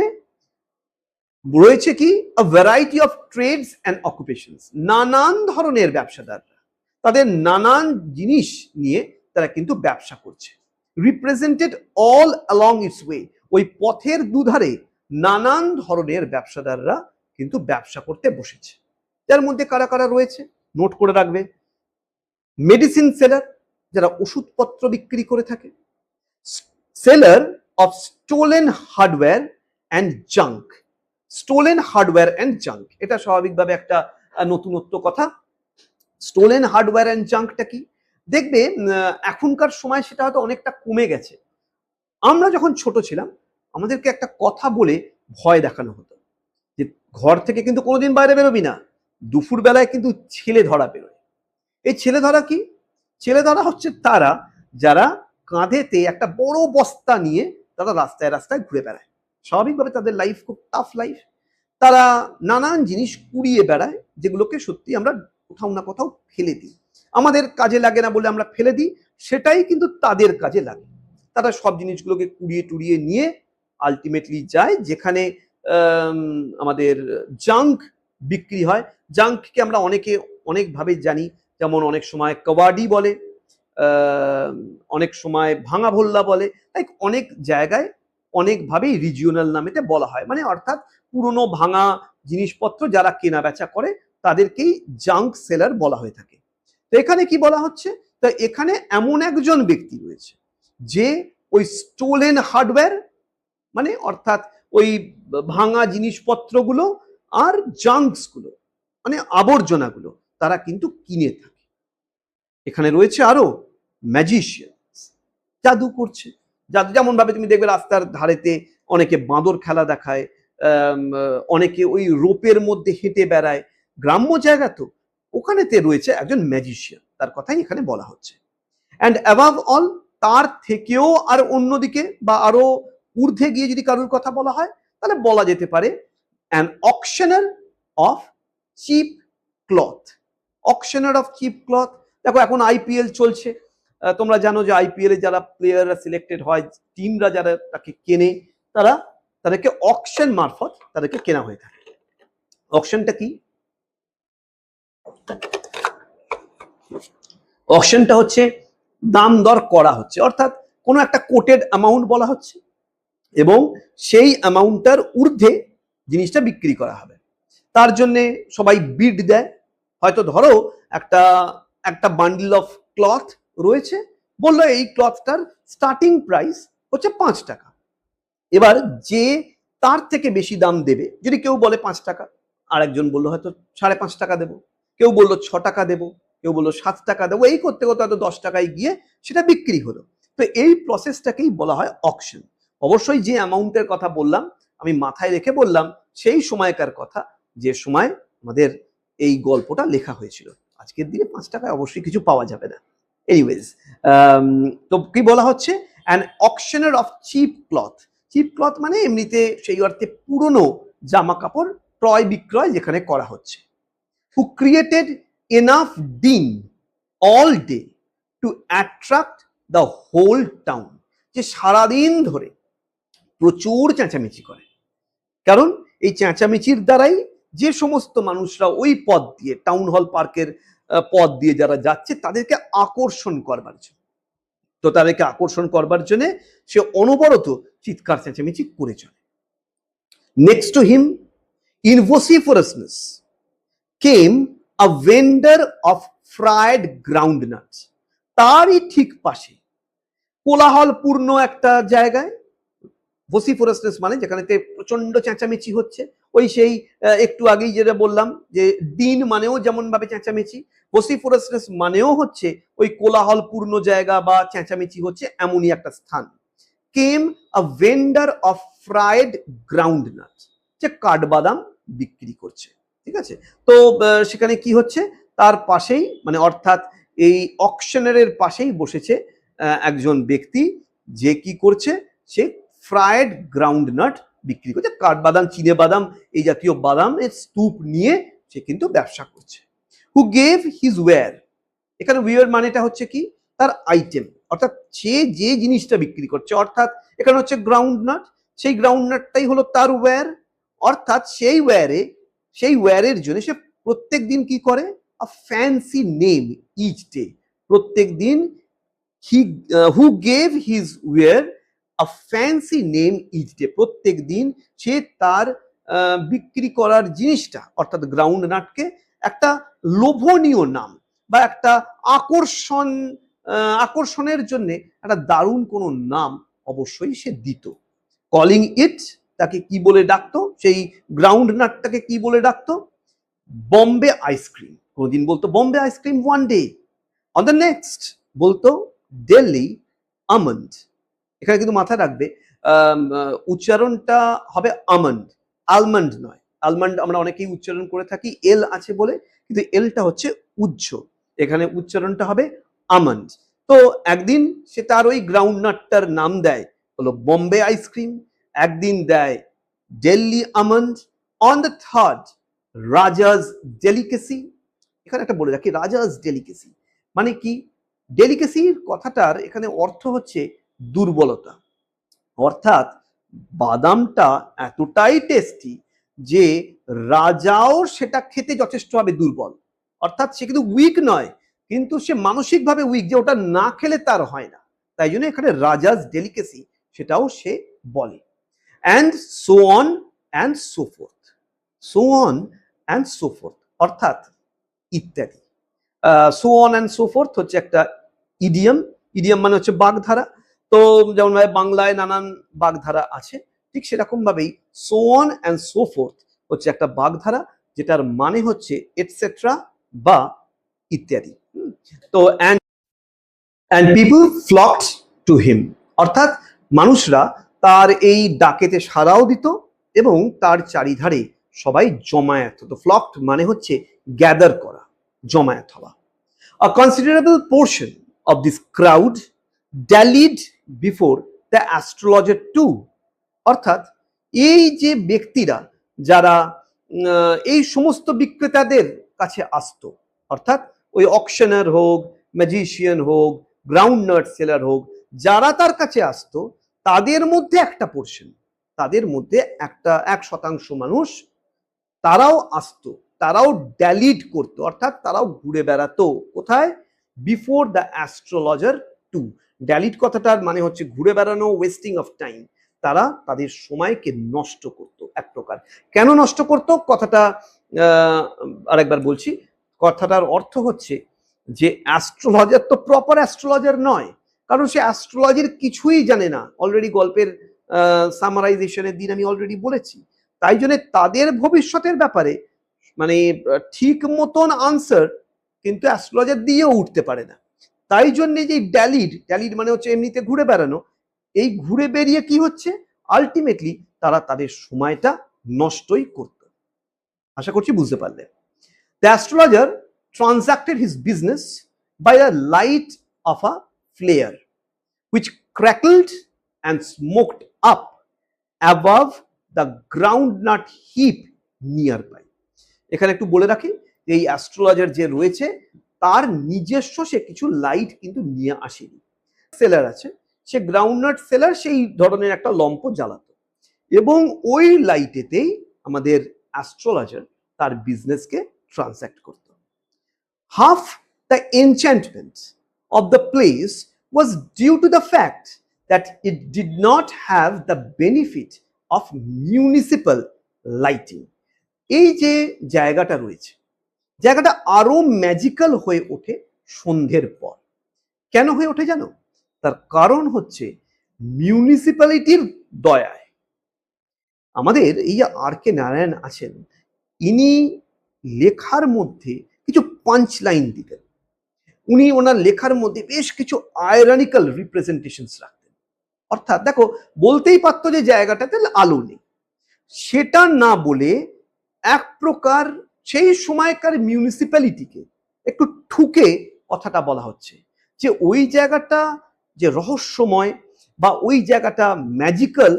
রয়েছে কি, a variety of trades and occupations, নানান ধরনের ব্যবসাদাররা তাদের নানান জিনিস নিয়ে তারা কিন্তু ব্যবসা করছে। Represented all along its way, ওই পথের দুধারে নানান ধরনের ব্যবসাদাররা কিন্তু ব্যবসা করতে বসেছে। যার মধ্যে কারা কারা রয়েছে নোট করে রাখবে। মেডিসিন সেলার, যারা ওষুধপত্র বিক্রি করে থাকে, seller of stolen hardware and junk, stolen hardware and junk, এটা স্বাভাবিকভাবে একটা নতুনত্ব কথা। স্টোলেন হার্ডওয়্যার অ্যান্ড জাঙ্কটা কি, দেখবে এখনকার সময় সেটা হয়তো অনেকটা কমে গেছে। আমরা যখন ছোট ছিলাম আমাদেরকে একটা কথা বলে ভয় দেখানো হতো যে ঘর থেকে কিন্তু কোনোদিন বাইরে বেরোবি না, দুপুর বেলায় কিন্তু ছেলে ধরা বেরোয়। এই ছেলে ধরা কি, ছেলে ধরা হচ্ছে তারা যারা কাঁধেতে একটা বড় বস্তা নিয়ে তারা রাস্তায় রাস্তায় ঘুরে বেড়ায়। স্বাভাবিকভাবে তাদের লাইফ খুব টাফ লাইফ, তারা নানান জিনিস কুড়িয়ে বেড়ায় যেগুলোকে সত্যি আমরা কোথাও না কোথাও ফেলে দিই, আমাদের কাজে লাগে না বলে আমরা ফেলে দিই, সেটাই কিন্তু তাদের কাজে লাগে। তারা সব জিনিসগুলোকে কুড়িয়ে টুড়িয়ে নিয়ে আলটিমেটলি যায় যেখানে আমাদের জাঙ্ক বিক্রি হয়। জাঙ্ককে আমরা অনেকে অনেকভাবে জানি, যেমন অনেক সময় কবাডি বলে, অনেক সময় ভাঙা ভোল্লা বলে, লাইক অনেক জায়গায় অনেকভাবেই রিজিওনাল নামেতে বলা হয়, মানে অর্থাৎ পুরনো ভাঙা জিনিসপত্র যারা কেনা বেচা করে তাদেরকেই জাঙ্ক সেলার বলা হয়ে থাকে। তো এখানে কি বলা হচ্ছে, তো এখানে এমন একজন ব্যক্তি রয়েছে যে ওই স্টোলেন হার্ডওয়্যার মানে অর্থাৎ ওই ভাঙা জিনিসপত্রগুলো আর জাঙ্কসগুলো মানে আবর্জনাগুলো তারা কিন্তু কিনে থাকে। এখানে রয়েছে আরো ম্যাজিশিয়ান, জাদু করছে। জাদু যেমন ভাবে তুমি দেখবে রাস্তার ধারেতে অনেকে বাঁদর খেলা দেখায়, অনেকে ওই রোপের মধ্যে হেঁটে বেড়ায়, গ্রাম্য জায়গা তো, ওখানেতে রয়েছে একজন ম্যাজিশিয়ান, তার কথাই এখানে বলা হচ্ছে। অ্যান্ড অ্যাবাভ অল, তার থেকেও আর অন্যদিকে বা আরো ঊর্ধ্বে গিয়ে যদি কারোর কথা বলা হয় তাহলে বলা যেতে পারে an auctioneer of cheap cloth. Auctioneer of cheap cloth, দেখো এখন আইপিএল চলছে, তোমরা জানো যে আইপিএল এ যারা প্লেয়াররা সিলেক্টেড হয়, টিমরা যারা তাকে কেনে, তাদেরকে অকশন মারফত তাদেরকে কেনা হয়ে থাকে। অকশনটা কি? অকশনটা হচ্ছে দাম দর করা হচ্ছে, অর্থাৎ কোনো একটা কোটেড অ্যামাউন্ট বলা হচ্ছে এবং সেই অ্যামাউন্টটার ঊর্ধ্বে জিনিসটা বিক্রি করা হবে। তার জন্য সবাই বিড দেয়। হয়তো ধরো একটা একটা বান্ডেল অফ ক্লথ রয়েছে, বললো এই ক্লথটার স্টার্টিং প্রাইস হচ্ছে 5 টাকা। এবার যে তার থেকে বেশি দাম দেবে, যদি কেউ বলে 5 টাকা, আরেকজন বললো হয়তো 5.5 টাকা দেবো, কেউ বললো 6 টাকা দেবো, কেউ বললো 7 টাকা দেবো, এই করতে করতে হয়তো 10 টাকায় গিয়ে সেটা বিক্রি হলো। তো এই প্রসেসটাকেই বলা হয় অকশন। অবশ্যই যে অ্যামাউন্টের কথা বললাম আমি মাথায় রেখে বললাম সেই সময়কার কথা যে সময় আমাদের এই গল্পটা লেখা হয়েছিল। আজকের দিনে 5 টাকায় অবশ্যই কিছু পাওয়া যাবে না। এনিওয়েজ, তো কি বলা হচ্ছে? An auctioneer of cheap cloth. Cheap cloth মানে এমনিতে সেই অর্থে পুরনো জামা কাপড় ক্রয় বিক্রয় যেখানে করা হচ্ছে। Who created enough din all day to attract the whole town, যে সারাদিন ধরে প্রচুর চেঁচামেচি করে। কারণ এই চেঁচামেচির দ্বারাই যে সমস্ত মানুষরা ওই পথ দিয়ে, টাউন হল পার্কের পথ দিয়ে যারা যাচ্ছে তাদেরকে আকর্ষণ করবার জন্য, তো তাদেরকে আকর্ষণ করবার জন্য সে অনবরত চিৎকার চেঁচামেচি করে চলে। Next to him in vociferousness came a vendor of fried groundnuts। তারই ঠিক পাশে কোলাহলপূর্ণ একটা জায়গায়, vociferousness মানে যেখানেতে প্রচন্ড চেঁচামেচি হচ্ছে, ওই সেই একটু আগেই যেটা বললাম যে দিন মানেও যেমন ভাবে চেঁচামেচি, vociferousness মানেও হচ্ছে ওই কোলাহলপূর্ণ জায়গা বা চেঁচামেচি হচ্ছে এমনই একটা স্থান। কেম আ ভেন্ডার অফ ফ্রাইড গ্রাউন্ডনাট, যে কাঠবাদাম বিক্রি করছে। ঠিক আছে, তো সেখানে কি হচ্ছে, তার পাশেই মানে অর্থাৎ এই অকশনারের পাশেই বসেছে একজন ব্যক্তি, যে কি করছে, সে ফ্রাইড গ্রাউন্ডনাট বিক্রি করছে, কাঠবাদাম, চিনে বাদাম, এই জাতীয় বাদামের স্তূপ নিয়ে সে কিন্তু ব্যবসা করছে। হু গেভ হিজ ওয়্যার, এখানে ওয়্যার মানেটা হচ্ছে কি, তার আইটেম, অর্থাৎ সে যে জিনিসটা বিক্রি করছে, অর্থাৎ এখানে হচ্ছে গ্রাউন্ডনাট, সেই গ্রাউন্ডনাটটাই হলো তার ওয়্যার। অর্থাৎ সেই ওয়্যারের জন্য সে প্রত্যেক দিন কি করে, a fancy name each day, প্রত্যেক দিন who gave his ware a fancy name each day, প্রত্যেক দিন সে তার বিক্রি করার জিনিসটা অর্থাৎ গ্রাউন্ডনাটকে একটা লোভনীয় নাম বা একটা আকর্ষণের জন্য একটা দারুণ কোনো নাম অবশ্যই সে দিত। কলিং ইট, তাকে কি বলে ডাকতো, সেই গ্রাউন্ডনাটটাকে কি বলে ডাকতো, বম্বে আইসক্রিম। কোনদিন বলতো Bombay ice cream one day, on the next বলতো দিল্লি আমন্ড। এখানে কিন্তু মাথায় রাখবে উচ্চারণটা হবে আমন্ড, আলমন্ড নয়। আলমন্ড আমরা অনেকেই উচ্চারণ করে থাকি এল আছে বলে, কিন্তু এলটা হচ্ছে উচ্চ, এখানে উচ্চারণটা হবে আমন্ড। তো একদিন সে তার ওই গ্রাউন্ডনাটটার নাম দেয় হলো বম্বে আইসক্রিম, একদিন দেয় Delhi almond, on the third Raja's delicacy. এখানে একটা বলে রাখি, রাজাজ ডেলিকেসি মানে কি, ডেলিকেসির কথাটার এখানে অর্থ হচ্ছে দুর্বলতা, অর্থাৎ বাদামটা এতটাই টেস্টি যে রাজাও সেটা খেতে যথেষ্টভাবে দুর্বল, অর্থাৎ সে কিন্তু উইক নয়, কিন্তু সে মানসিকভাবে উইক, যে ওটা না খেলে তার হয় না, তাই জন্য এখানে রাজাজ ডেলিকেসি সেটাও সে বলে। And so on and so fourth, so on and so fourth অর্থাৎ ইত্যাদি। So on and so fourth হচ্ছে একটা ইডিয়াম, ইডিয়াম মানে হচ্ছে বাগধারা। তো যেমন বাংলায় নানান বাগধারা আছে, ঠিক সেরকম ভাবেই so on and so fourth হচ্ছে একটা বাগধারা, যেটার মানে হচ্ছে এটসেট্রা বা ইত্যাদি। তো অ্যান্ড পিপল ফ্লকড টু হিম, অর্থাৎ মানুষরা তার এই ডাকেতে সাড়াও দিত এবং তার চারিধারে সবাই জমায়েত হতো। ফ্লকড মানে হচ্ছে গ্যাদার করা, জমায়েত হওয়া। A considerable portion of this crowd dallied before the astrologer too, অর্থাৎ এই যে ব্যক্তিরা যারা এই সমস্ত বিক্রেতাদের কাছে আসতো, অর্থাৎ ওই অকশনার হোক, ম্যাজিশিয়ান হোক, গ্রাউন্ডনাট সেলার হোক, যারা তার কাছে আসতো তাদের মধ্যে একটা পোর্শন, তাদের মধ্যে 1% মানুষ তারাও আসতো, তারাও ড্যালিড করতো, অর্থাৎ তারাও ঘুরে বেড়াতো কোথায়? Before the astrologer too. Dallied কথাটার মানে হচ্ছে ঘুরে বেড়ানো, ওয়েস্টিং অফ টাইম। তারা তাদের সময়কে নষ্ট করত এক প্রকার। কেন নষ্ট করত কথাটা আরেকবার বলছি। কথাটার অর্থ হচ্ছে যে অ্যাস্ট্রোলজার তো প্রপার অ্যাস্ট্রোলজার নয়, কারণ সে অ্যাস্ট্রোলজির কিছুই জানে না। অলরেডি গল্পের সামারাইজেশনের দিন আমি অলরেডি বলেছি। তাই জন্য তাদের ভবিষ্যতের ব্যাপারে মানে ঠিক মতন আনসার কিন্তু অ্যাস্ট্রোলজার দিয়েও উঠতে পারে না। তাই জন্য যে ড্যালিড মানে হচ্ছে এমনিতে ঘুরে বেড়ানো, এই ঘুরে বেরিয়ে কি হচ্ছে আলটিমেটলি তারা তাদের সময়টা নষ্টই করত। আশা করছি বুঝতে পারলে। The astrologer transacted his business by the light of a flare which crackled and smoked up above the groundnut heap nearby. এখানে একটু বলে রাখি, এই অ্যাস্ট্রোলজার যে রয়েছে তার নিজস্ব সে কিছু লাইট কিন্তু নিয়ে আসেনি। সেলার আছে, সে গ্রাউন্ডনাট সেলার, সেই ধরনের একটা লম্প জ্বালাতো এবং ওই লাইটেতেই আমাদের অ্যাস্ট্রোলজার তার বিজনেসকে ট্রানস্যাক্ট করত। Half the enchantment of the place was due to the fact that it did not have the benefit of municipal lighting. এই যে জায়গাটা রয়েছে, জায়গাটা আরো ম্যাজিক্যাল হয়ে ওঠে সন্ধ্যের পর। কেন হয়ে ওঠে জানো? তার কারণ হচ্ছে মিউনিসিপ্যালিটির দয়ায়। আমাদের এই যে আর কে নারায়ণ আছেন, ইনি লেখার মধ্যে কিছু পাঞ্চ লাইন দিতেন। উনি ওনার লেখার মধ্যে বেশ কিছু আয়রনিক্যাল রিপ্রেজেন্টেশনস রাখতেন। অর্থাৎ দেখো, বলতেই পারতো যে জায়গাটাতে আলো নেই, সেটা না বলে এক প্রকার সেই সময়কার মিউনিসিপ্যালিটিকে একটু ঠুকে কথাটা বলা হচ্ছে যে ওই জায়গাটা যে রহস্যময় বা ওই জায়গাটা ম্যাজিক্যাল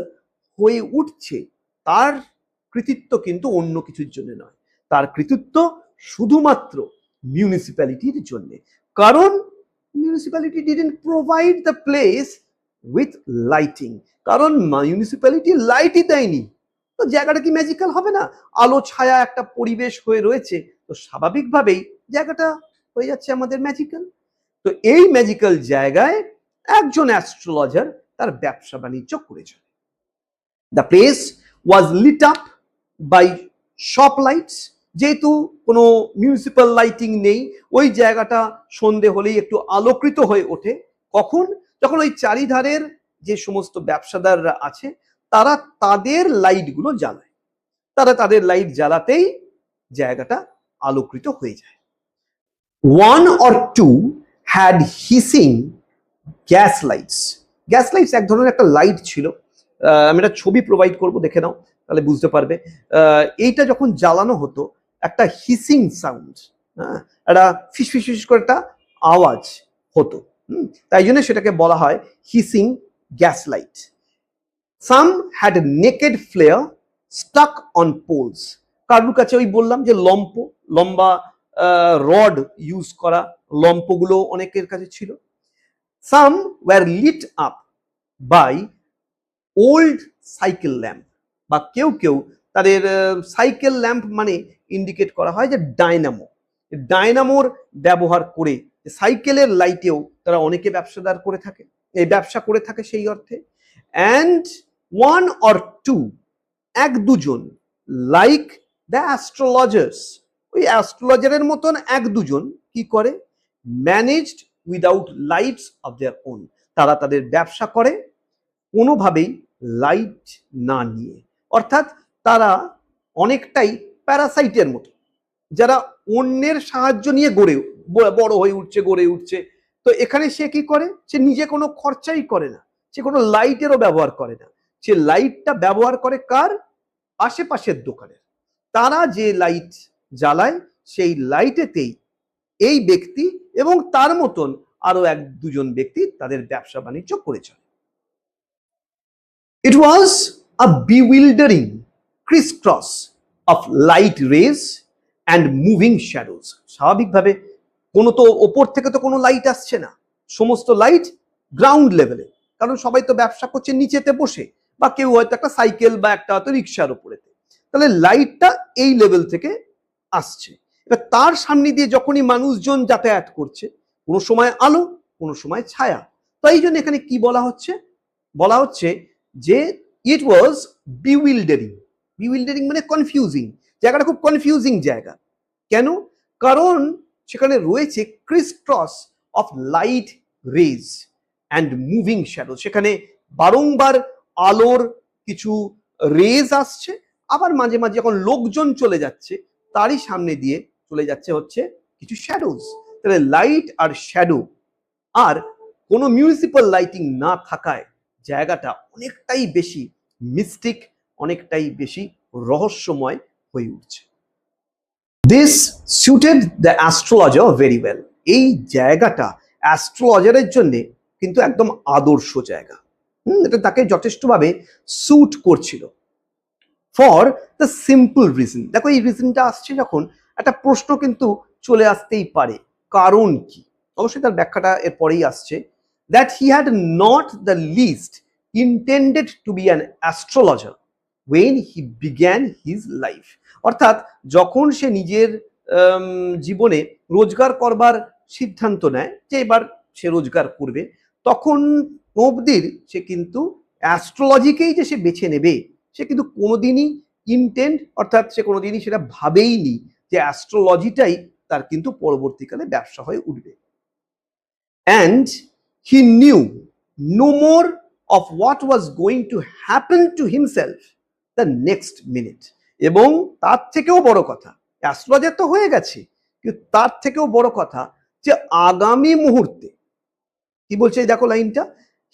হয়ে উঠছে, তার কৃতিত্ব কিন্তু অন্য কিছুর জন্য নয়, তার কৃতিত্ব শুধুমাত্র মিউনিসিপ্যালিটির জন্য। কারণ municipality didn't provide the place with lighting, কারণ মিউনিসিপ্যালিটি লাইটই দেয়নি, তো জায়গাটা কি ম্যাজিক্যাল হবে না? আলো ছায়া একটা পরিবেশ হয়ে রয়েছে, তো স্বাভাবিকভাবেই জায়গাটা হয়ে যাচ্ছে আমাদের ম্যাজিক্যাল। তো এই ম্যাজিক্যাল জায়গায় একজন অ্যাস্ট্রোলজার তার ব্যবসা বাণিজ্য করেছে। The place was lit up by shop lights, যেহেতু কোনো মিউনিসিপ্যাল লাইটিং নেই, ওই জায়গাটা সন্ধে হলেই একটু আলোকিত হয়ে ওঠে। কখন? যখন ওই চারিধারের যে সমস্ত ব্যবসাদাররা আছে তারা তাদের লাইটগুলো জ্বালায়, তারা তাদের লাইট জ্বালাতেই জায়গাটা আলোকিত হয়ে যায়। One or two had hissing gas lights. Gas lights এক ধরনের একটা লাইট ছিল, আমি একটা ছবি প্রোভাইড করব, দেখে নাও তাহলে বুঝতে পারবে। এইটা যখন জ্বালানো হতো একটা হিসিং সাউন্ড, হ্যাঁ, একটা ফিস ফিস ফিস করে একটা আওয়াজ হতো, তাই জন্য সেটাকে বলা হয় hissing gas light. Some had a naked flare stuck on poles. কারুর কাছে ওই বললাম যে লম্বা রড ইউজ করা লম্পগুলো অনেকের কাছে ছিল। Some were lit up by old cycle lamp, বা কেউ কেউ তাদের সাইকেল ল্যাম্প মানে ইন্ডিকেট করা হয় যে ডায়নামোর ব্যবহার করে সাইকেলের লাইটেও তারা অনেকে ব্যবসাদার করে থাকে, এই ব্যবসা করে থাকে সেই অর্থে। অ্যান্ড one or two, এক দুজন, লাইক দ্য অ্যাস্ট্রোলজার্স, ওই অ্যাস্ট্রোলজারের মতন এক দুজন কি করে, managed without lights of their own, তারা তাদের ব্যবসা করে কোনোভাবেই লাইট না নিয়ে। অর্থাৎ তারা অনেকটাই প্যারাসাইটের মতো, যারা অন্যের সাহায্য নিয়ে বড় হয়ে উঠছে, গড়ে উঠছে। তো এখানে সে কি করে, সে নিজে কোনো খরচাই করে না, সে কোনো লাইটেরও ব্যবহার করে না। সে লাইটটা ব্যবহার করে কার? আশেপাশের দোকানের। তারা যে লাইট জ্বালায় সেই লাইটেতেই এই ব্যক্তি এবং তার মতন আরো এক দুজন ব্যক্তি তাদের ব্যবসা বাণিজ্য করে চলে। It was a bewildering crisscross of light rays and moving shadows. স্বাভাবিকভাবে কোনো তো ওপর থেকে তো কোনো লাইট আসছে না, সমস্ত লাইট গ্রাউন্ড লেভেলে, কারণ সবাই তো ব্যবসা করছে নিচেতে বসে, বা কেউ হয়তো একটা সাইকেল বা একটা হয়তো রিক্সার উপরেতে। তাহলে লাইটটা এই লেভেল থেকে আসছে। এবার তার সামনে দিয়ে যখনই মানুষজন যাতায়াত করছে, কোনো সময় আলো, কোনো সময় ছায়া। তো এই জন্য এখানে কি বলা হচ্ছে? বলা হচ্ছে যে ইট ওয়াজ বিউইল্ডারিং। বিউইল্ডারিং মানে কনফিউজিং, জায়গাটা খুব কনফিউজিং জায়গা। কেন? কারণ সেখানে রয়েছে criss cross of light rays and moving shadow. সেখানে বারংবার আলোর কিছু রেজ আসছে, আবার মাঝে মাঝে যখন লোকজন চলে যাচ্ছে তারই সামনে দিয়ে চলে যাচ্ছে হচ্ছে কিছু শ্যাডোজ। তাহলে লাইট আর শ্যাডো, আর কোনো মিউনিসিপ্যাল লাইটিং না থাকায় জায়গাটা অনেকটাই বেশি মিস্টিক, অনেকটাই বেশি রহস্যময় হয়ে উঠছে। This suited the astrologer very well. এই জায়গাটা অ্যাস্ট্রোলজারের জন্য কিন্তু একদম আদর্শ জায়গা। এটা তাকে যথেষ্টভাবে স্যুট করছিল। ফর দ্য সিম্পল রিজন, দেখো এই রিজনটা আসছে যখন, একটা প্রশ্ন কিন্তু চলে আসতেই পারে, কারণ কি? অবশ্যই তার ব্যাখ্যাটা এরপরেই আসছে। That he had not the least intended to be an astrologer when he began his life. অর্থাৎ যখন সে নিজের জীবনে রোজগার করবার সিদ্ধান্ত নেয় যে এবার সে রোজগার করবে, তখন অবধির সে কিন্তু অ্যাস্ট্রোলজিকেই যে সে বেছে নেবে সে কিন্তু কোনোদিনই ইন্টেন্ড, অর্থাৎ সে কোনোদিনই সেটা ভাবেইনি যে অ্যাস্ট্রোলজিটাই তার কিন্তু পরবর্তীকালে ব্যবসা হয়ে উঠবে। And he knew no more of what was going to happen to himself the next minute. এবং তার থেকেও বড় কথা, অ্যাস্ট্রোলজার তো হয়ে গেছে, কিন্তু তার থেকেও বড় কথা যে আগামী মুহূর্তে কি বলছে দেখো লাইনটা,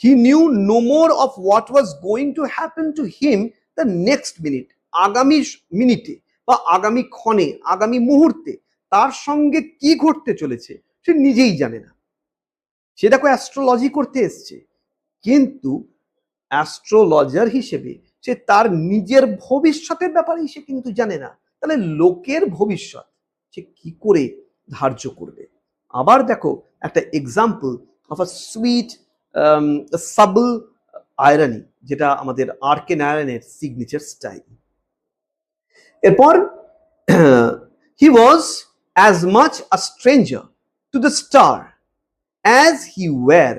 he knew no more of what was going to happen to him the next minute. আগামী মিনিটে বা আগামী ক্ষণে, আগামী মুহূর্তে তার সঙ্গে কি ঘটতে চলেছে সে নিজেই জানে না। সে দেখো অ্যাস্ট্রোলজি করতে এসছে, কিন্তু অ্যাস্ট্রোলজার হিসেবে সে তার নিজের ভবিষ্যতের ব্যাপারে সে কিন্তু জানে না। তাহলে লোকের ভবিষ্যৎ সে কি করে ধার্য করবে? আবার দেখো একটা example of a sweet subtle irony, যেটা আমাদের আর কে নারায়ণের সিগনেচার স্টাইল। এরপর he was as much a stranger to the star as he were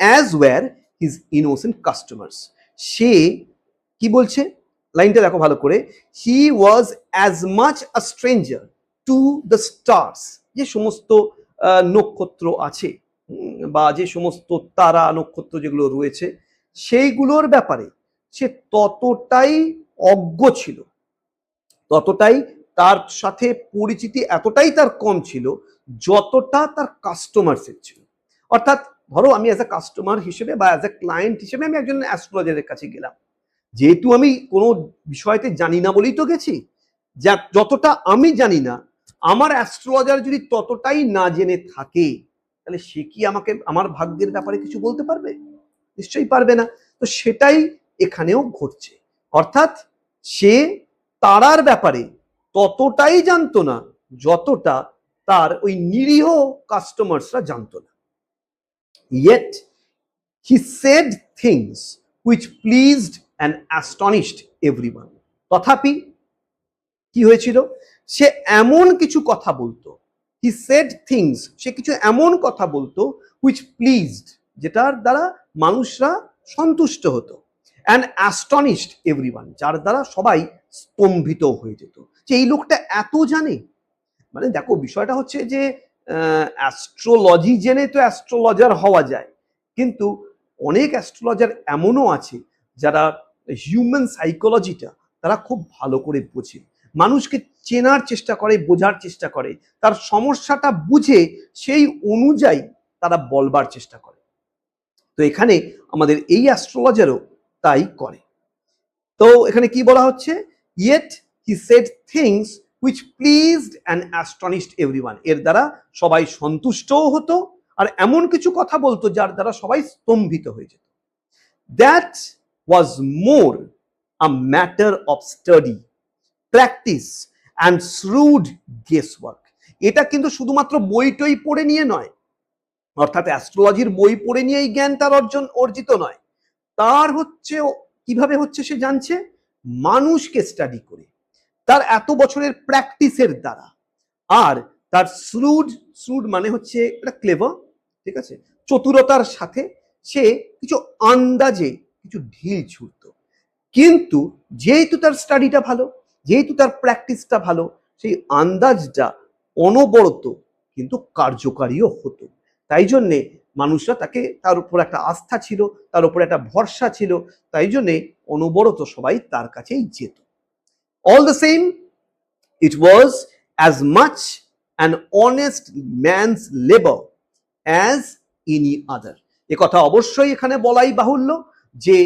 as were his innocent customers. সে কি বলছে লাইনটা দেখো ভালো করে, he was as much a stranger to the stars. যে সমস্ত নক্ষত্র আছে বা যে সমস্ত তারা নক্ষত্র যেগুলো রয়েছে সেইগুলোর ব্যাপারে সে ততটাই অজ্ঞ ছিল, ততটাই তার সাথে পরিচিতি এতটাই তার কম ছিল যতটা তার কাস্টমার্সের ছিল। অর্থাৎ ধরো আমি অ্যাজ এ কাস্টমার হিসেবে বা অ্যাজ এ ক্লায়েন্ট হিসেবে আমি একজন অ্যাস্ট্রোলজারের কাছে গেলাম, যেহেতু আমি কোনো বিষয়তে জানি না বলেই তো গেছি, যতটা আমি জানি না আমার অ্যাস্ট্রোলজার যদি ততটাই না জেনে থাকে তাহলে সে কি আমাকে আমার ভাগ্যের ব্যাপারে কিছু বলতে পারবে? নিশ্চয়ই পারবে না। তো সেটাই এখানেও ঘটছে, অর্থাৎ সে তারার ব্যাপারে ততটাই জানতো না যতটা তার ওই নিরীহ কাস্টমার্সরা জানতো না। Yet he said things which pleased and astonished everyone. তথাপি কি হয়েছিল, সে এমন কিছু কথা বলতো, he said things, সে কিছু এমন কথা বলতো which pleased, যেটার দ্বারা মানুষরা সন্তুষ্ট হতো, and astonished everyone, যার দ্বারা সবাই স্তম্ভিত হয়ে যেত যে এই লোকটা এত জানে। মানে দেখো বিষয়টা হচ্ছে যে অ্যাস্ট্রোলজি জেনে তো অ্যাস্ট্রোলজার হওয়া যায়, কিন্তু অনেক অ্যাস্ট্রোলজার এমনও আছে যারা হিউম্যান সাইকোলজিটা তারা খুব ভালো করে বোঝে, মানুষকে চেনার চেষ্টা করে, বোঝার চেষ্টা করে, তার সমস্যাটা বুঝে সেই অনুযায়ী তারা বলবার চেষ্টা করে। তো এখানে আমাদের এই অ্যাস্ট্রোলজারও তাই করে। তো এখানে কি বলা হচ্ছে, yet he said things which pleased and astonished everyone, এর দ্বারা সবাই সন্তুষ্টও হতো আর এমন কিছু কথা বলতো যার দ্বারা সবাই স্তম্ভিত হয়ে যেত। That was more a matter of study, practice and shrewd guess work. এটা কিন্তু শুধুমাত্র বইটই পড়ে নিয়ে নয়, অর্থাৎ অ্যাস্ট্রোলজির বই পড়ে নিয়ে এই জ্ঞান তার অর্জিত নয়, তার হচ্ছে কিভাবে হচ্ছে সে জানছে, মানুষকে স্টাডি করে, তার এত বছরের প্র্যাকটিসের দ্বারা, আর তার শ্রুড মানে হচ্ছে এটা ক্লেভার, ঠিক আছে, চতুরতার সাথে সে কিছু আন্দাজে কিছু ঢিল ছুড়ত। কিন্তু যেহেতু তার স্টাডিটা ভালো, যেহেতু তার প্র্যাকটিসটা ভালো, সেই আন্দাজটা অনবরত কিন্তু কার্যকারীও হতো। তাই জন্যে মানুষরা তাকে, তার উপর একটা আস্থা ছিল, তার উপর একটা ভরসা ছিল, তাই জন্যে অনবরত সবাই তার কাছেই যেত। All the same, it was as much an honest man's labor as any other. এ কথা অবশ্যই এখানে বলাই বাহুল্য যে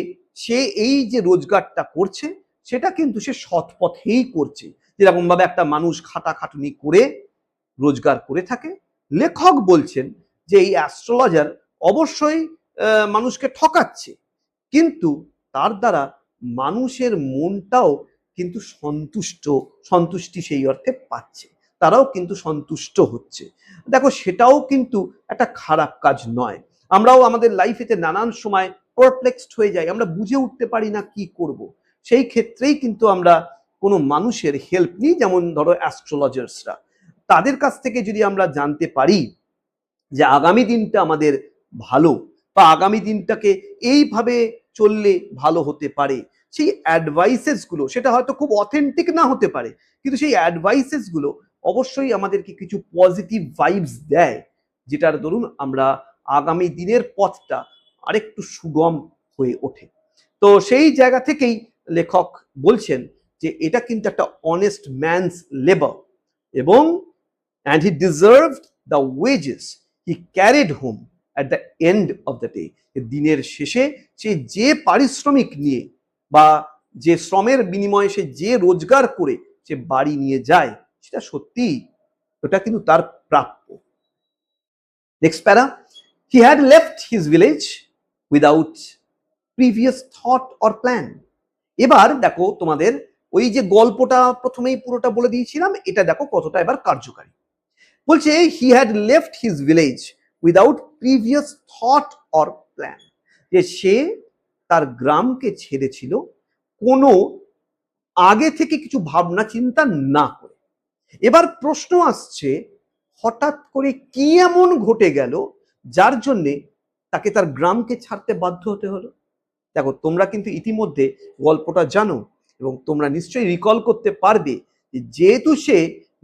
সে এই যে রোজগারটা করছে সেটা কিন্তু সে সৎ পথেই করছে, যেরকম ভাবে একটা মানুষ খাটাখাটুনি করে রোজগার করে থাকে। লেখক বলছেন যে এই অ্যাস্ট্রোলজার অবশ্যই মানুষকে ঠকাচ্ছে, কিন্তু তার দ্বারা মানুষের মনটাও কিন্তু সন্তুষ্টি সেই অর্থে পাচ্ছে, তারাও কিন্তু সন্তুষ্ট হচ্ছে। দেখো সেটাও কিন্তু একটা খারাপ কাজ নয়। আমরাও আমাদের লাইফেতে নানান সময় পারপ্লেক্সড হয়ে যাই, আমরা বুঝে উঠতে পারি না কি করব, সেই ক্ষেত্রেই কিন্তু আমরা কোনো মানুষের হেল্প নিই, যেমন ধরো অ্যাস্ট্রোলজার্সরা, তাদের কাছ থেকে যদি আমরা জানতে পারি যে আগামী দিনটা আমাদের ভালো বা আগামী দিনটাকে এইভাবে চললে ভালো হতে পারে, সেই অ্যাডভাইসেস গুলো, সেটা হয়তো খুব অথেন্টিক না হতে পারে, কিন্তু সেই অ্যাডভাইসেস গুলো অবশ্যই আমাদেরকে কিছু পজিটিভ ভাইবস দেয়, যেটার দরুন আমরা আগামী দিনের পথটা আরেকটু সুগম হয়ে ওঠে। তো সেই জায়গা থেকেই লেখক বলছেন যে এটা কিন্তু একটা অনেস্ট ম্যানস লেবার, এবং and he deserved the wages he carried home at the end of the day. দিনের শেষে সে যে পারিশ্রমিক নিয়ে বা যে শ্রমের বিনিময়ে সে যে রোজগার করে সে বাড়ি নিয়ে যায়, সেটা সত্যি ওটা কিন্তু তার প্রাপ্য। নেক্সট প্যারা, he had left his village without previous thought or plan. এবার দেখো তোমাদের ওই যে গল্পটা প্রথমেই পুরোটা বলে দিয়েছিলাম, এটা দেখো কতটা এবার কার্যকারী। বলছে he had left his village without previous thought or plan, যে সে তার গ্রামকে ছেড়েছিল কোনো আগে থেকে কিছু ভাবনা চিন্তা না করে। এবার প্রশ্ন আসছে, হঠাৎ করে কি এমন ঘটে গেল যার জন্যে তাকে তার গ্রামকে ছাড়তে বাধ্য হতে হলো? দেখো তোমরা কিন্তু ইতিমধ্যে গল্পটা জানো এবং তোমরা নিশ্চয়ই রিকল করতে পারবে যে যেহেতু সে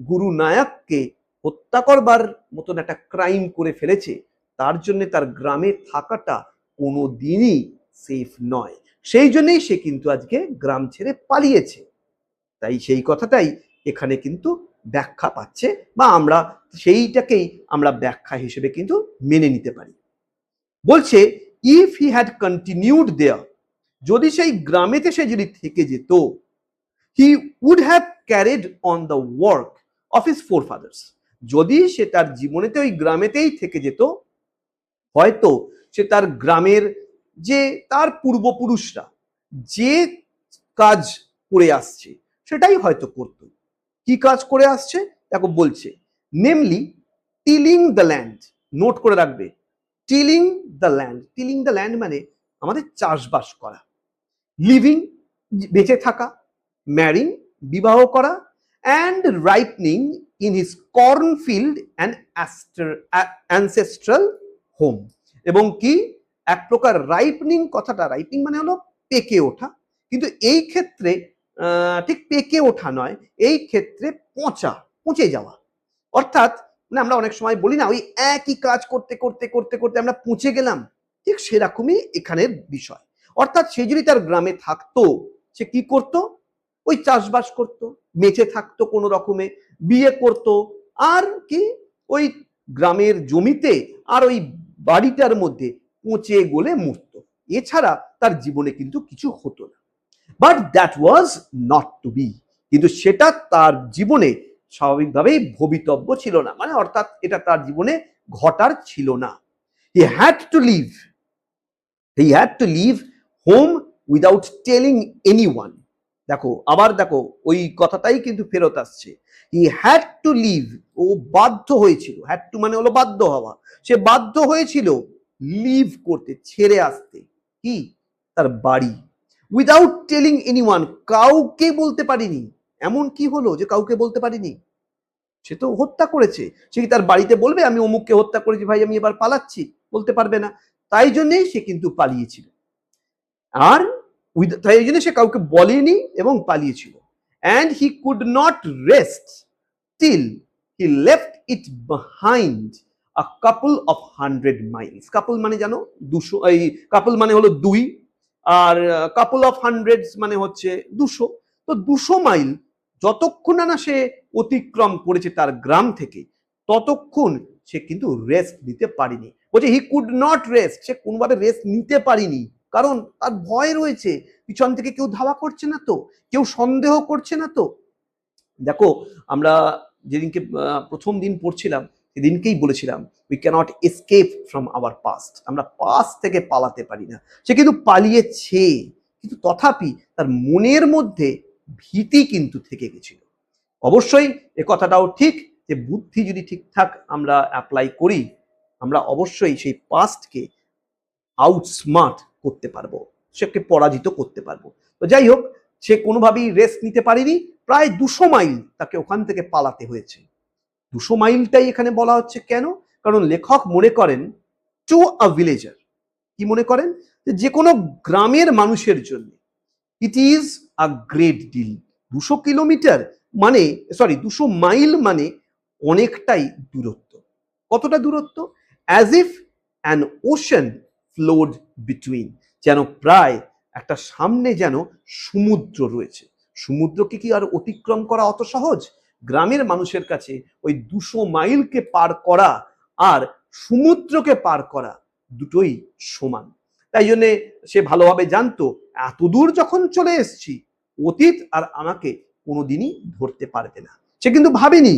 গুরু নায়ককে হত্যা করবার মতন একটা ক্রাইম করে ফেলেছে, তার জন্য তার গ্রামে থাকাটা কোনো দিনই সেফ নয়, সেই জন্যই সে কিন্তু আজকে গ্রাম ছেড়ে পালিয়েছে। তাই সেই কথাটাই এখানে কিন্তু ব্যাখ্যা পাচ্ছে, বা আমরা সেইটাকেই আমরা ব্যাখ্যা হিসেবে কিন্তু মেনে নিতে পারি। বলছে if he had continued there, যদি সেই গ্রামেতে সে যদি থেকে যেত, he would have carried on the work of his forefathers, যদি সে তার জীবনেতে ওই গ্রামেতেই থেকে যেত, হয়তো সে তার গ্রামের যে তার পূর্বপুরুষরা যে কাজ করে আসছে সেটাই হয়তো করত। কি কাজ করে আসছে দেখো বলছে, namely Tiling the land, note করে রাখবে, টিলিং the land, Tiling the land মানে আমাদের চাষবাস করা, লিভিং বেঁচে থাকা, ম্যারিং বিবাহ করা, and ripening in his cornfield and ancestral home, এবং কি এক প্রকার রাইপনিং, কথাটা রাইপনিং মানে হলো পেকে ওঠা, কিন্তু এই ক্ষেত্রে ঠিক পেকে ওঠা নয়, এই ক্ষেত্রে পচে যাওয়া, অর্থাৎ মানে আমরা অনেক সময় বলি না, ওই একই কাজ করতে করতে করতে করতে আমরা পচে গেলাম, ঠিক সেরকমই এখানের বিষয়। অর্থাৎ সে যদি তার গ্রামে থাকতো, সে কি করত? ওই চাষবাস করত, বেঁচে থাকতো কোনো রকমে, বিয়ে করত, আর কি ওই গ্রামের জমিতে আর ওই বাড়িটার মধ্যে পচে গলে মরত। এছাড়া তার জীবনে কিন্তু কিছু হতো না। But that was not to be, কিন্তু সেটা তার জীবনে স্বাভাবিকভাবেই ভবিতব্য ছিল না, মানে অর্থাৎ এটা তার জীবনে ঘটার ছিল না। He had to leave, he had to leave home without telling anyone. দেখো আবার দেখো ওই কথাটাই কিন্তু ফেরত আসছে। হি হ্যাড টু লিভ, ও বাধ্য হয়েছিল, হ্যাড টু মানে হলো বাধ্য হওয়া, সে বাধ্য হয়েছিল লিভ করতে, ছেড়ে আসতে, কি তার বাড়ি, উইদাউট টেলিং এনিওয়ান, কাউকে বলতে পারিনি। এমন কি হলো যে কাউকে বলতে পারিনি? সে তো হত্যা করেছে, সে কি তার বাড়িতে বলবে আমি অমুককে হত্যা করেছি, ভাই আমি এবার পালাচ্ছি? বলতে পারবে না। তাই জন্যই সে কিন্তু পালিয়েছিল, আর তাই জন্য সে কাউকে বলেনি এবং পালিয়েছিল। And he could not rest till he left it behind a couple of 100 miles. Couple মানে জানো 200, এই কাপল মানে হলো 2, আর কাপল অফ হান্ড্রেডস মানে হচ্ছে 200। তো 200 মাইল যতক্ষণ না সে অতিক্রম করেছে তার গ্রাম থেকে, ততক্ষণ সে কিন্তু রেস্ট নিতে পারেনি। বলছে হি কুড নট রেস্ট, সে কোনোভাবে রেস্ট নিতে পারেনি, কারণ তার ভয় রয়েছে, পিছন থেকে কেউ ধাওয়া করছে না তো, কেউ সন্দেহ করছে না তো। দেখো আমরা যেদিনকে প্রথম দিন পড়ছিলাম সেদিনকেই বলেছিলাম we cannot escape from our past, আমরা পাস্ট থেকে পালাতে পারি না। সে কিন্তু পালিয়েছে, কিন্তু তথাপি তার মনের মধ্যে ভীতি কিন্তু থেকে গেছিল। অবশ্যই এ কথাটাও ঠিক যে বুদ্ধি যদি ঠিকঠাক আমরা অ্যাপ্লাই করি, আমরা অবশ্যই সেই পাস্টকে আউটস্মার্ট করতে পারবো, সেকে পরাজিত করতে পারবো। তো যাই হোক, সে কোনোভাবেই রেস্ট নিতে পারেনি, প্রায় 200 মাইল তাকে ওখান থেকে পালাতে হয়েছে। 200 মাইলটাই এখানে বলা হচ্ছে কেন? কারণ লেখক মনে করেন টু আ ভিলেজার, কি মনে করেন? যে কোনো গ্রামের মানুষের জন্য it is a great deal. 200 kilometre মানে, সরি 200 মাইল মানে অনেকটাই দূরত্ব। কতটা দূরত্ব? As if an ocean flowed between, যেন প্রায় একটা সামনে যেন সমুদ্র রয়েছে। সমুদ্রকে কি আর অতিক্রম করা অত সহজ? গ্রামের মানুষের কাছে ওই 200 মাইলকে পার করা আর সমুদ্রকে পার করা দুটোই সমান। তাই জন্যে সে ভালোভাবে জানতো এত দূর যখন চলে এসছি, অতীত আর আমাকে কোনোদিনই ধরতে পারবে না। সে কিন্তু ভাবেনি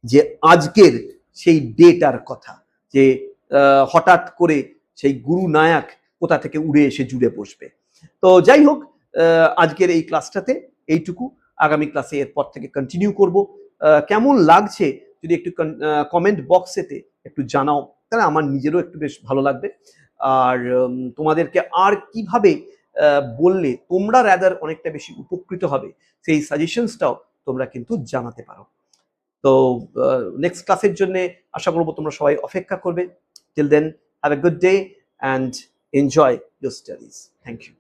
যে আজকের সেই ডেটার কথা, যে হঠাৎ করে সেই গুরু নায়ক কোথা থেকে উড়ে এসে জুড়ে বসবে। তো যাই হোক, আজকের এই ক্লাসটাতে এইটুকু। আগামী ক্লাসে এরপর থেকে কন্টিনিউ করব। কেমন লাগছে যদি একটু কমেন্ট বক্সেতে একটু জানাও, তাহলে আমার নিজেরও একটু বেশ ভালো লাগবে। আর তোমাদেরকে আর কিভাবে বললে তোমরা রাদার অনেকটা বেশি উপকৃত হবে, সেই সাজেশনসটাও তোমরা কিন্তু জানাতে পারো। তো নেক্সট ক্লাসের জন্য আশা করবো তোমরা সবাই অপেক্ষা করবে। Till then, have a good day and enjoy your studies. Thank you.